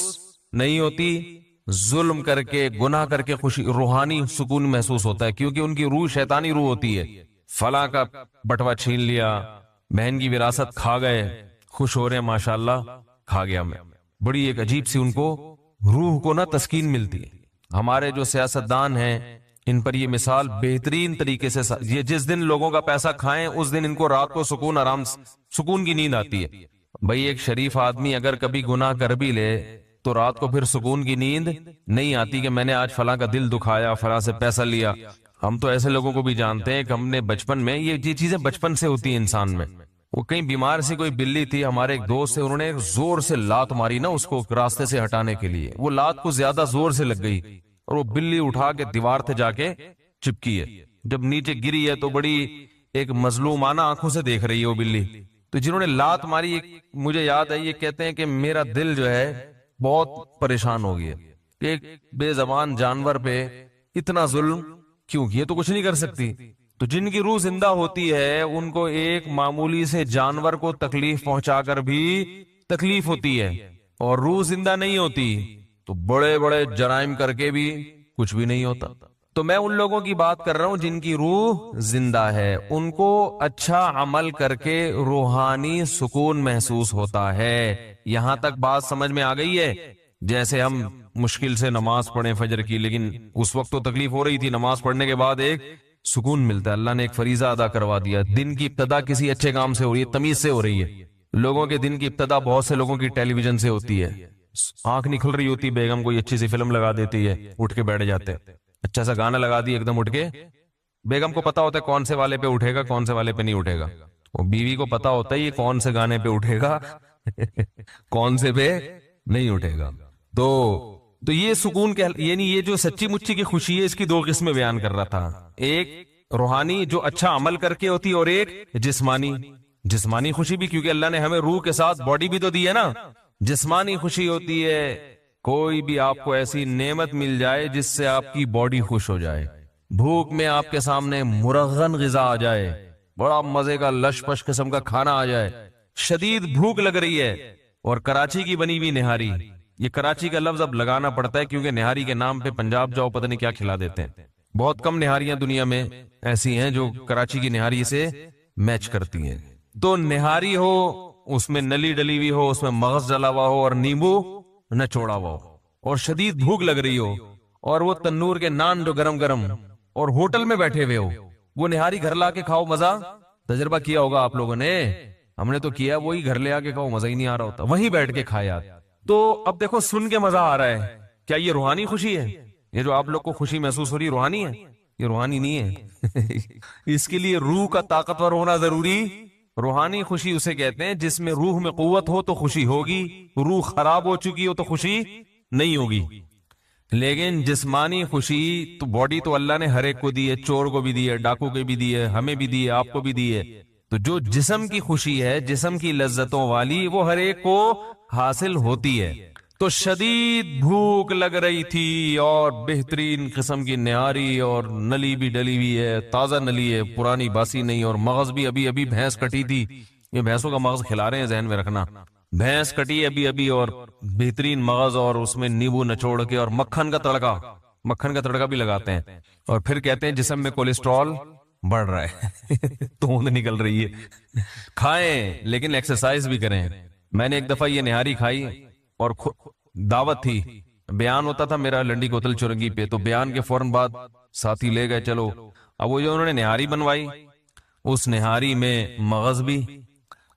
نہیں ہوتی، ظلم کر کے گناہ کر کے خوشی، روحانی سکون محسوس ہوتا ہے، کیونکہ ان کی روح شیطانی روح ہوتی ہے۔ فلاں کا بٹوا چھین لیا، بہن کی وراثت کھا گئے، خوش ہو رہے ہیں ماشاءاللہ، کھا گیا میں. بڑی ایک عجیب سی ان کو روح کو نا تسکین ملتی ہے. ہمارے جو سیاستدان ہیں ان پر یہ مثال بہترین طریقے سے یہ جس دن لوگوں کا پیسہ کھائیں اس دن ان کو رات کو سکون آرام سکون کی نیند آتی ہے. بھائی ایک شریف آدمی اگر کبھی گناہ کر بھی لے تو رات کو پھر سکون کی نیند نہیں آتی کہ میں نے آج فلاں کا دل دکھایا، فلاں سے پیسہ لیا. ہم تو ایسے لوگوں کو بھی جانتے ہیں کہ ہم نے بچپن میں یہ چیزیں بچپن سے ہوتی ہیں انسان میں. وہ کہیں بیمار سی کوئی بلی تھی، ہمارے ایک دوست سے انہوں نے زور سے لات ماری نا اس کو راستے سے ہٹانے کے لیے. وہ لات کو زیادہ زور سے لگ گئی اور وہ بلی اٹھا کے دیوار تھے جا کے چپکی ہے. جب نیچے گری ہے تو بڑی ایک مظلومانہ آنکھوں سے دیکھ رہی ہے وہ بلی. تو جنہوں نے لات ماری مجھے یاد ہے یہ کہتے ہیں کہ میرا دل جو ہے بہت پریشان ہو گیا کہ ایک بے زبان جانور پہ اتنا ظلم کیوں کیا، تو کچھ نہیں کر سکتی. تو جن کی روح زندہ ہوتی ہے ان کو ایک معمولی سے جانور کو تکلیف پہنچا کر بھی تکلیف ہوتی ہے، اور روح زندہ نہیں ہوتی تو بڑے بڑے جرائم کر کے بھی کچھ بھی نہیں ہوتا. تو میں ان لوگوں کی بات کر رہا ہوں جن کی روح زندہ ہے، ان کو اچھا عمل کر کے روحانی سکون محسوس ہوتا ہے. یہاں تک بات سمجھ میں آ گئی ہے؟ جیسے ہم مشکل سے نماز پڑھیں فجر کی، لیکن اس وقت تو تکلیف ہو رہی تھی، نماز پڑھنے کے بعد ایک سکون ملتا ہے، اللہ نے ایک فریضہ ادا کروا دیا. دن کی ابتدا کسی اچھے کام سے ہو رہی ہے، تمیز سے ہو رہی ہے. لوگوں کے دن کی ابتدا بہت سے لوگوں کی ٹیلی ویژن سے ہوتی ہے. آنکھ نہیں کھل رہی ہوتی، بیگم کوئی اچھی سی فلم لگا دیتی ہے، اٹھ کے بیٹھ جاتے، اچھا سا گانا لگا دی ایک دم اٹھ کے. بیگم کو پتا ہوتا ہے کون سے والے پہ اٹھے گا کون سے والے پہ نہیں اٹھے گا، اور بیوی کو پتا ہوتا ہے یہ کون سے گانے پہ اٹھے گا کون سے پہ نہیں اٹھے گا. تو یہ سکون کے یعنی یہ جو سچی مچی کی خوشی ہے اس کی دو قسمیں بیان کر رہا تھا. ایک روحانی جو اچھا عمل کر کے ہوتی اور ایک جسمانی خوشی بھی، کیونکہ اللہ نے ہمیں روح کے ساتھ باڈی بھی تو دی ہے نا. جسمانی خوشی ہوتی ہے کوئی بھی آپ کو ایسی نعمت مل جائے جس سے آپ کی باڈی خوش ہو جائے. بھوک میں آپ کے سامنے مرغن غذا آ جائے، بڑا مزے کا لش پش قسم کا کھانا آ جائے، شدید بھوک لگ رہی ہے، اور کراچی کی بنی ہوئی نہاری. یہ کراچی کا لفظ اب لگانا پڑتا ہے کیونکہ نہاری کے نام پہ پنجاب جاؤ پتہ نہیں کیا کھلا دیتے ہیں. بہت کم نہاریاں دنیا میں ایسی ہیں جو کراچی کی نہاری سے میچ کرتی ہیں. تو نہاری ہو اس میں نلی ڈلی ہوئی ہو، اس میں مغز ڈلا ہوا ہو اور نیمبو نچوڑا ہوا ہو، اور شدید بھوک لگ رہی ہو، اور وہ تنور کے نان جو گرم گرم، اور ہوٹل میں بیٹھے ہوئے ہو، وہ نہاری گھر لا کے کھاؤ مزہ. تجربہ کیا ہوگا آپ لوگوں نے، ہم نے تو کیا. وہی گھر لے آ کے کھاؤ مزہ ہی نہیں آ رہا ہوتا، وہیں بیٹھ کے کھائے آپ. تو اب دیکھو سن کے مزہ آ رہا ہے، کیا یہ روحانی خوشی ہے؟ یہ جو آپ لوگ کو خوشی محسوس ہو رہی روحانی ہے؟ یہ روحانی نہیں ہے اس کے لیے روح کا طاقتور ہونا ضروری. روحانی خوشی اسے کہتے ہیں جس میں روح میں قوت ہو تو خوشی ہوگی، روح خراب ہو چکی ہو تو خوشی نہیں ہوگی. لیکن جسمانی خوشی تو باڈی تو اللہ نے ہر ایک کو دی ہے، چور کو بھی دی ہے، ڈاکو کو بھی دی ہے، ہمیں بھی دی ہے، آپ کو بھی دی ہے. تو جو جسم کی خوشی ہے، جسم کی لذتوں والی، وہ ہر ایک کو حاصل ہوتی ہے. تو شدید بھوک لگ رہی تھی اور بہترین قسم کی نہاری، اور نلی بھی ڈلی ہوئی ہے، تازہ نلی ہے، پرانی باسی نہیں، اور مغز بھی ابھی ابھی بھینس کٹی تھی. یہ بھینسوں کا مغز کھلا رہے ہیں، ذہن میں رکھنا. بھینس کٹی ابھی ابھی اور بہترین مغز، اور اس میں نیبو نچوڑ کے، اور مکھن کا تڑکا بھی لگاتے ہیں. اور پھر کہتے ہیں جسم میں کولیسٹرول بڑھ رہا ہے توند نکل رہی ہے. کھائیں لیکن ایکسرسائز بھی کریں. میں نے ایک دفعہ یہ نہاری کھائی اور دعوت تھی، بیان ہوتا تھا میرا لنڈی کوتل چرنگی پہ، تو بیان کے فوراً بعد ساتھی لے گئے چلو. اب وہ جو انہوں نے نہاری بنوائی، اس نہاری میں مغز بھی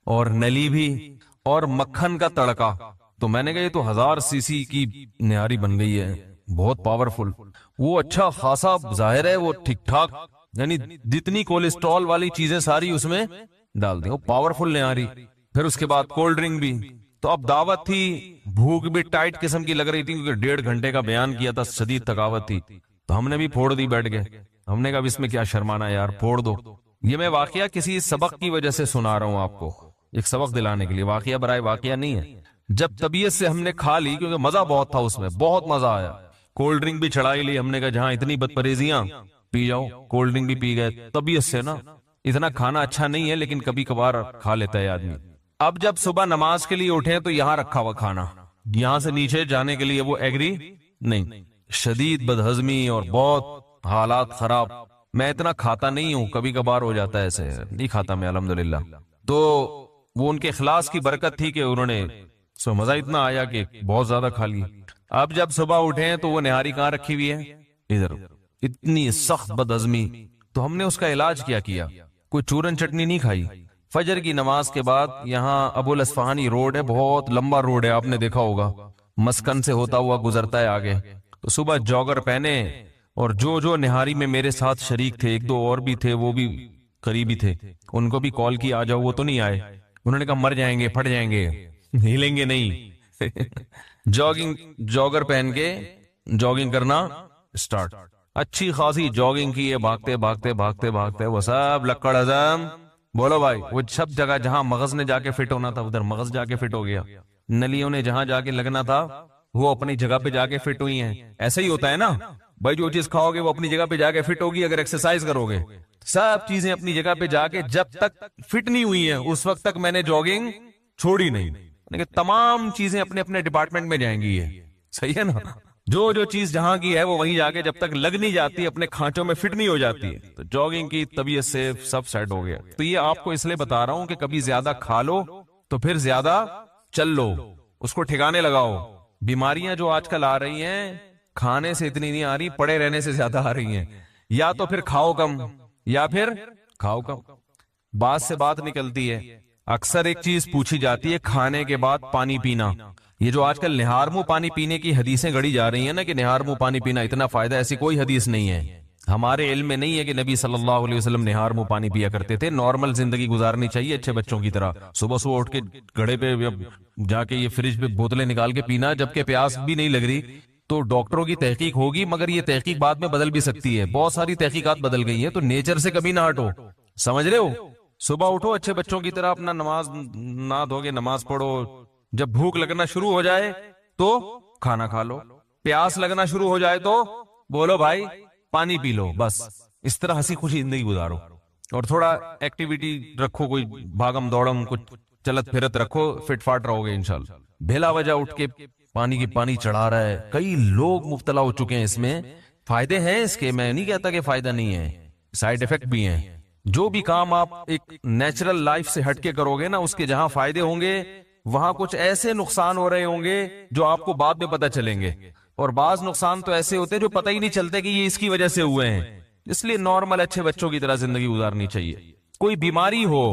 اور نلی بھی اور مکھن کا تڑکا. تو میں نے کہا یہ تو 1000 cc کی نہاری بن گئی ہے، بہت پاورفل. وہ اچھا خاصا ظاہر ہے وہ ٹھیک ٹھاک، یعنی جتنی کولیسٹرول والی چیزیں ساری اس میں ڈال دیں، وہ پاورفل نہاری. پھر اس کے بعد کولڈ ڈرنک بھی. تو اب دعوت تھی، بھوک بھی ٹائٹ قسم کی لگ رہی تھی کیونکہ 1.5 گھنٹے کا بیان کیا تھا، شدید تھکاوٹ تھی. تو ہم نے بھی پھوڑ دی بیٹھ گئے. ہم نے کہا اب اس میں کیا شرمانا یار، پھوڑ دو. یہ میں واقعہ کسی سبق کی وجہ سے سنا رہا ہوں آپ کو، ایک سبق دلانے کے لیے، واقعہ برائے واقعہ نہیں ہے. جب طبیعت سے ہم نے کھا لی، کیونکہ مزہ بہت تھا اس میں، بہت مزہ آیا. کولڈ ڈرنک بھی چڑھائی لی ہم نے کہا جہاں اتنی بد پریزیاں پی جاؤ، کولڈ ڈرنک بھی پی گئے. طبیعت سے نا اتنا کھانا اچھا نہیں ہے لیکن کبھی کبھار کھا لیتا ہے آدمی. اب جب صبح نماز کے لیے اٹھے تو یہاں رکھا ہوا کھانا، یہاں سے نیچے جانے کے لیے وہ ایگری نہیں، شدید بدہضمی اور بہت حالات خراب. میں اتنا کھاتا نہیں ہوں، کبھی کبھار ہو جاتا ہے، ایسے نہیں کھاتا میں الحمدللہ. تو وہ ان کے اخلاص کی برکت تھی کہ انہوں نے سو مزہ اتنا آیا کہ بہت زیادہ کھا لی. اب جب صبح اٹھے تو وہ نہاری کہاں رکھی ہوئی ہے؟ ادھر. اتنی سخت بد ہضمی. تو ہم نے اس کا علاج کیا کوئی چورن چٹنی نہیں کھائی. فجر کی نماز کے بعد یہاں ابو الاصفہانی روڈ ہے، بہت لمبا روڈ ہے، آپ نے دیکھا ہوگا، مسکن سے ہوتا ہوا گزرتا ہے آگے. تو صبح جوگر پہنے اور جو نہاری میں میرے ساتھ شریک تھے، ایک دو اور بھی تھے، وہ بھی قریبی تھے، ان کو بھی کال کی آ جاؤ، وہ تو نہیں آئے. انہوں نے کہا مر جائیں گے، پھٹ جائیں گے، ہلیں گے نہیں. جوگر پہن کے جاگنگ کرنا سٹارٹ. اچھی خاصی جاگنگ کی ہے، بھاگتے بھاگتے بھاگتے بھاگتے. وہ سب لکڑ ہضم، بولو بھائی، وہ سب جگہ جہاں مغز نے جا کے فٹ ہونا تھا ادھر مغز جا کے فٹ ہو گیا. نلیوں نے جہاں جا کے لگنا تھا وہ اپنی جگہ پہ جا کے فٹ ہوئی ہیں. ایسا ہی ہوتا ہے نا بھائی، جو چیز کھاؤ گے وہ اپنی جگہ پہ جا کے فٹ ہوگی. اگر ایکسرسائز کرو گے سب چیزیں اپنی جگہ پہ جا کے جب تک فٹ نہیں ہوئی ہیں اس وقت تک میں نے جاگنگ چھوڑی نہیں. تمام چیزیں اپنے اپنے ڈپارٹمنٹ میں جائیں گی. یہ صحیح ہے نا؟ جو چیز جہاں کی ہے وہ وہیں جا کے جب تک لگ نہیں جاتی، اپنے کھانچوں میں فٹ نہیں ہو جاتی ہے. تو جاگنگ کی طبیعت سے سب سیٹ ہو گیا. تو یہ آپ کو اس لیے بتا رہا ہوں کہ کبھی زیادہ کھا لو تو پھر زیادہ چل لو، اس کو ٹھکانے لگاؤ. بیماریاں جو آج کل آ رہی ہیں کھانے سے اتنی نہیں آ رہی، پڑے رہنے سے زیادہ آ رہی ہیں. یا تو پھر کھاؤ کم یا پھر کھاؤ کم. بات سے بات نکلتی ہے. اکثر ایک چیز پوچھی جاتی ہے کھانے کے بعد پانی پینا. یہ جو آج کل نہار منہ پانی پینے کی حدیثیں گڑی جا رہی ہیں نا کہ نہار منہ پانی پینا اتنا فائدہ، ایسی کوئی حدیث نہیں ہے. ہمارے علم میں نہیں ہے کہ نبی صلی اللہ علیہ وسلم نہار منہ پانی پیا کرتے تھے. نارمل زندگی گزارنی چاہیے اچھے بچوں کی طرح. صبح صبح اٹھ کے گھڑے پہ جا کے یہ فریج پہ بوتلیں نکال کے پینا جبکہ پیاس بھی نہیں لگ رہی. تو ڈاکٹروں کی تحقیق ہوگی، مگر یہ تحقیق بعد میں بدل بھی سکتی ہے. بہت ساری تحقیقات بدل گئی ہیں. تو نیچر سے کبھی نہ ہٹو، سمجھ رہے ہو؟ صبح اٹھو اچھے بچوں کی طرح، اپنا نماز نہ دھو کے نماز پڑھو. جب بھوک لگنا شروع ہو جائے تو کھانا کھا لو، پیاس لگنا شروع ہو جائے تو بولو بھائی پانی پی لو. بس اس طرح ہنسی خوشی زندگی گزارو اور تھوڑا ایکٹیویٹی رکھو، کوئی بھاگم دوڑم، کچھ چلت پھرت رکھو، فٹ فاٹ رہو گے انشاءاللہ. بھیلا وجہ اٹھ کے پانی چڑھا رہا ہے. کئی لوگ مبتلا ہو چکے ہیں اس میں. فائدے ہیں اس کے، میں نہیں کہتا کہ فائدہ نہیں ہے، سائیڈ ایفیکٹ بھی ہیں. جو بھی کام آپ ایک نیچرل لائف سے ہٹ کے کرو گے نا، اس کے جہاں فائدے ہوں گے وہاں کچھ ایسے نقصان ہو رہے ہوں گے جو آپ کو بعد میں پتہ چلیں گے. اور بعض نقصان تو ایسے ہوتے ہیں جو پتہ ہی نہیں چلتے کہ یہ اس کی وجہ سے ہوئے ہیں. اس لیے نارمل اچھے بچوں کی طرح زندگی گزارنی چاہیے. کوئی بیماری ہو،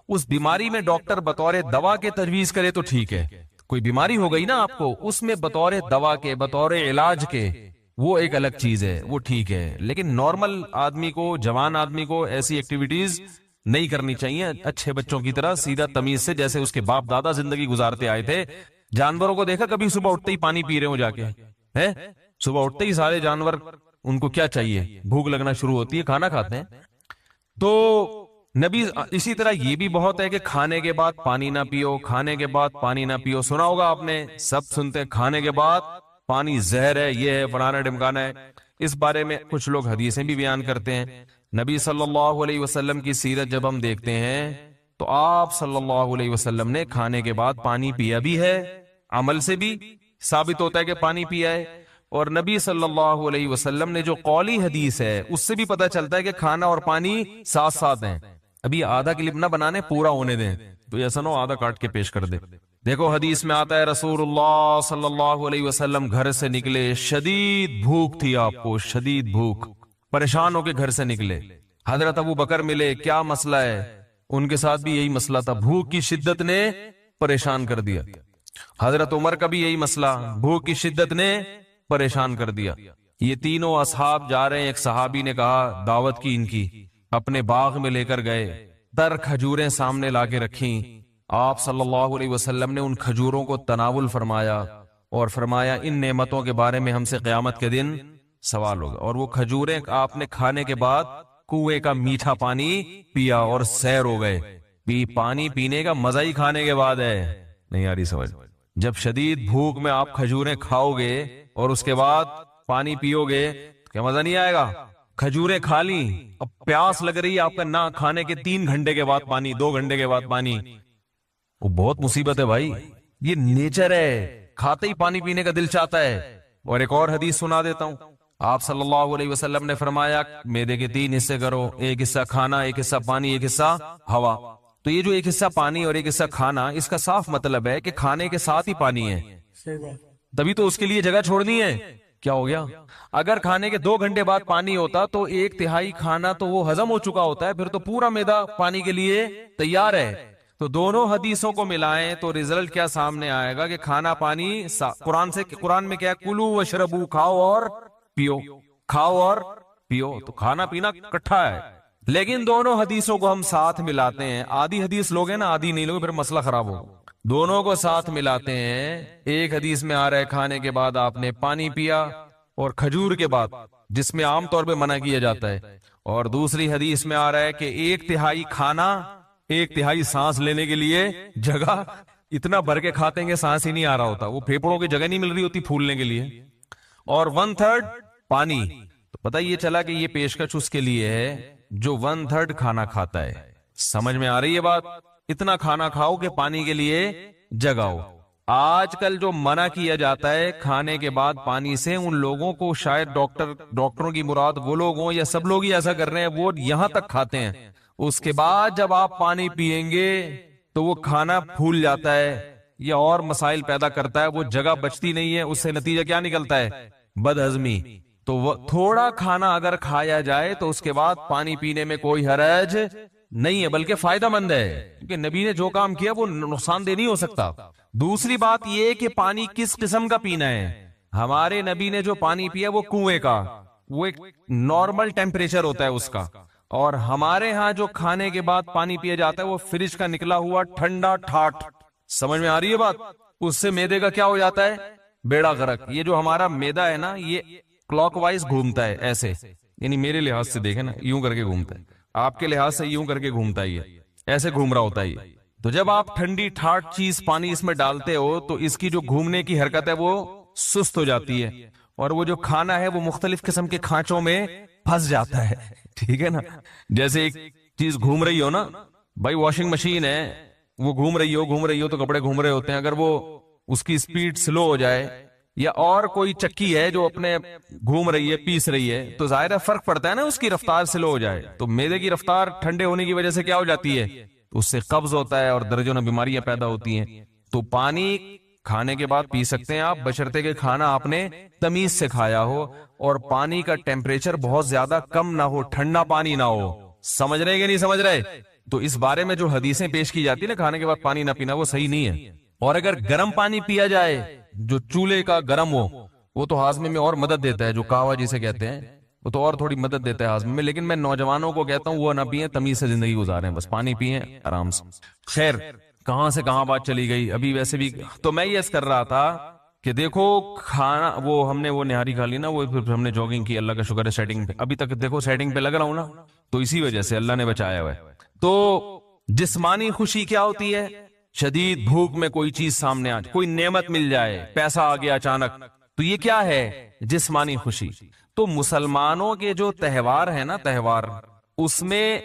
اس بیماری میں ڈاکٹر بطور دوا کے تجویز کرے تو ٹھیک ہے. کوئی بیماری ہو گئی نا آپ کو، اس میں بطور دوا کے، بطور علاج کے، وہ ایک الگ چیز ہے، وہ ٹھیک ہے. لیکن نارمل آدمی کو، جوان آدمی کو ایسی ایکٹیویٹیز نہیں کرنی چاہیے اچھے بچوں کی طرح، سیدھا تمیز سے، جیسے اس کے باپ دادا زندگی گزارتے آئے تھے. جانوروں کو دیکھا کبھی صبح اٹھتے ہی پانی پی رہے ہو جا کے؟ ہے صبح اٹھتے ہی سارے جانور، ان کو کیا چاہیے؟ بھوک لگنا شروع ہوتی ہے، کھانا کھاتے ہیں. تو نبی اسی طرح یہ بھی بہت ہے کہ کھانے کے بعد پانی نہ پیو، کھانے کے بعد پانی نہ پیو. سنا ہوگا آپ نے، سب سنتے کھانے کے بعد پانی زہر ہے، یہ ہے، فلانا ڈمکانا ہے. اس بارے میں کچھ لوگ حدیثیں بھی بیان کرتے ہیں. نبی صلی اللہ علیہ وسلم کی سیرت جب ہم دیکھتے ہیں تو آپ صلی اللہ علیہ وسلم نے کھانے کے بعد پانی پیا بھی ہے، عمل سے بھی ثابت ہوتا ہے کہ پانی پیا ہے. اور نبی صلی اللہ علیہ وسلم نے جو قولی حدیث ہے اس سے بھی پتہ چلتا ہے کہ کھانا اور پانی ساتھ ساتھ ہیں. ابھی آدھا کلپ نہ بنانے، پورا ہونے دیں، تو ایسا نہ ہو آدھا کاٹ کے پیش کر دے. دیکھو حدیث میں آتا ہے رسول اللہ صلی اللہ علیہ وسلم گھر سے نکلے، شدید بھوک تھی آپ کو، شدید بھوک، پریشان ہو کے گھر سے نکلے. حضرت ابو بکر ملے، کیا مسئلہ ہے؟ ان کے ساتھ بھی یہی مسئلہ تھا، بھوک کی شدت نے پریشان کر دیا. حضرت عمر کا بھی یہی مسئلہ، بھوک کی شدت نے پریشان کر دیا. یہ تینوں اصحاب جا رہے ہیں. ایک صحابی نے کہا دعوت کی ان کی، اپنے باغ میں لے کر گئے، تر کھجوریں سامنے لا کے رکھیں. آپ صلی اللہ علیہ وسلم نے ان کھجوروں کو تناول فرمایا اور فرمایا ان نعمتوں کے بارے میں ہم سے قیامت کے دن سوال ہوگا. اور وہ کھجوریں آپ نے کھانے کے بعد کنویں کا میٹھا پانی پیا اور سیر ہو گئے. پانی پینے کا مزہ ہی کھانے کے بعد ہے. نہیں آ رہی سمجھ؟ جب شدید بھوک میں آپ کھجوریں کھاؤ گے اور اس کے بعد پانی پیو گے، کیا مزہ نہیں آئے گا؟ کھجوریں کھا لی، اب پیاس لگ رہی ہے آپ کا، نہ کھانے کے 3 گھنٹے کے بعد پانی، 2 گھنٹے کے بعد پانی. وہ بہت مصیبت ہے بھائی، یہ نیچر ہے، کھاتے ہی پانی پینے کا دل چاہتا ہے. اور ایک اور حدیث سنا دیتا ہوں. آپ صلی اللہ علیہ وسلم نے فرمایا معدے کے 3 حصے کرو، ایک حصہ کھانا، ایک حصہ پانی، ایک حصہ ہوا. تو تو یہ جو ایک حصہ پانی اور ایک حصہ کھانا، اس کا صاف مطلب ہے کہ کھانے کے ساتھ ہی پانی ہے، تبھی تو اس کے لیے جگہ چھوڑنی ہے. کیا ہو گیا؟ اگر کھانے کے 2 گھنٹے بعد پانی ہوتا تو 1/3 کھانا تو وہ ہضم ہو چکا ہوتا ہے، پھر تو پورا معدہ پانی کے لیے تیار ہے. تو دونوں حدیثوں کو ملائیں تو رزلٹ کیا سامنے آئے گا کہ کھانا پانی قرآن میں کیا ہے؟ کلو وشربو، کھاؤ اور پیو، کھاؤ اور پیو. تو کھانا پینا کٹھا ہے. لیکن دونوں حدیثوں کو ہم ساتھ ملاتے ہیں. آدھی حدیث لوگ ہیں نا، آدھی نہیں لوگ، پھر مسئلہ خراب ہو. دونوں کو ساتھ ملاتے ہیں. ایک حدیث میں آ رہا ہے کھانے کے بعد آپ نے پانی پیا اور کھجور کے بعد، جس میں عام طور پہ منع کیا جاتا ہے. اور دوسری حدیث میں آ رہا ہے کہ 1/3 کھانا، 1/3 سانس لینے کے لیے جگہ. اتنا بھر کے کھاتے ہیں کہ سانس ہی نہیں آ رہا ہوتا، وہ پھیپڑوں کی جگہ نہیں مل رہی ہوتی پھولنے کے لیے. اور 1/3 پانی. تو پتہ یہ چلا کہ یہ پیشکش اس کے لیے ہے جو 1/3 کھانا کھاتا ہے. سمجھ میں آ رہی ہے بات؟ اتنا کھانا کھاؤ کہ پانی کے لیے جگہ ہو. آج کل جو منع کیا جاتا ہے کھانے کے بعد پانی سے، ان لوگوں کو شاید ڈاکٹروں کی مراد وہ لوگ ہوں یا سب لوگ ہی ایسا کر رہے ہیں، وہ یہاں تک کھاتے ہیں. اس کے بعد جب آپ پانی پیئیں گے تو وہ کھانا پھول جاتا ہے یا اور مسائل پیدا کرتا ہے، وہ جگہ بچتی نہیں ہے. اس سے نتیجہ کیا نکلتا ہے؟ بد ہضمی. تو وہ تھوڑا کھانا اگر کھایا جائے تو اس کے بعد پانی پینے میں کوئی حرج نہیں ہے، بلکہ فائدہ مند ہے، کیونکہ نبی نے جو کام کیا وہ نقصان دہ نہیں ہو سکتا. دوسری بات یہ کہ پانی کس قسم کا پینا ہے. ہمارے نبی نے جو پانی پیا وہ کنویں کا، وہ ایک نارمل ٹیمپریچر ہوتا ہے اس کا. اور ہمارے ہاں جو کھانے کے بعد پانی پیا جاتا ہے وہ فریج کا نکلا ہوا ٹھنڈا ٹھاٹ. سمجھ میں آ رہی ہے بات؟ اس سے میدے کا کیا ہو جاتا ہے؟ بیڑا غرق. یہ جو ہمارا میدا ہے نا، یہ کلاک وائز گھومتا ہے ایسے، یعنی میرے لحاظ سے دیکھیں نا، یوں کر کے گھومتا ہے. آپ کے لحاظ سے یوں کر کے گھومتا ہے، یہ ایسے گھوم رہا ہوتا ہے. تو جب آپ ٹھنڈی ٹھاٹ چیز پانی اس میں ڈالتے ہو تو اس کی جو گھومنے کی حرکت ہے وہ سست ہو جاتی ہے، اور وہ جو کھانا ہے وہ مختلف قسم کے کھانچوں میں پھنس جاتا ہے. ٹھیک ہے نا؟ جیسے ایک چیز گھوم رہی ہو نا بھائی، واشنگ مشین ہے، وہ گھوم رہی ہو تو کپڑے گھوم رہے ہوتے ہیں. اگر وہ اس کی سپیڈ سلو ہو جائے، یا اور کوئی چکی ہے جو اپنے گھوم رہی ہے، پیس رہی ہے، تو ظاہر ہے فرق پڑتا ہے نا، اس کی رفتار سلو ہو جائے. تو میدے کی رفتار ٹھنڈے ہونے کی وجہ سے کیا ہو جاتی ہے؟ اس سے قبض ہوتا ہے اور درجنوں بیماریاں پیدا ہوتی ہیں. تو پانی کھانے کے بعد پی سکتے ہیں آپ، بشرطے کہ کھانا آپ نے تمیز سے کھایا ہو اور پانی کا ٹیمپریچر بہت زیادہ کم نہ ہو، ٹھنڈا پانی نہ ہو. سمجھ رہے کہ نہیں سمجھ رہے؟ تو اس بارے میں جو حدیثیں پیش کی جاتی ہیں نا کھانے کے بعد پانی نہ پینا، وہ صحیح نہیں ہے. اور اگر گرم پانی پیا جائے جو چولہے کا گرم ہو، وہ تو ہاضمے میں اور مدد دیتا ہے، جو قہوہ جسے کہتے ہیں، وہ تو اور تھوڑی مدد دیتا ہے ہاضمے میں. لیکن میں نوجوانوں کو کہتا ہوں وہ نہ پیئیں، تمیز سے زندگی گزاریں، بس پانی پیئیں آرام سے. خیر، کہاں سے کہاں بات چلی گئی ابھی. ویسے بھی تو میں یہ کر رہا تھا کہ دیکھو کھانا، وہ ہم نے وہ نہاری کھا لی نا، وہ پھر ہم نے جاگنگ کی، اللہ کا شکر ہے سیٹنگ پہ ابھی تک دیکھو سیٹنگ پہ لگ رہا ہوں نا، تو اسی وجہ سے اللہ نے بچایا ہوا ہے. تو جسمانی خوشی کیا ہوتی ہے؟ شدید بھوک میں کوئی چیز سامنے آ جائے، کوئی نعمت مل جائے، پیسہ آ گیا اچانک، تو یہ کیا ہے؟ جسمانی خوشی. تو مسلمانوں کے جو تہوار ہیں نا، تہوار، اس میں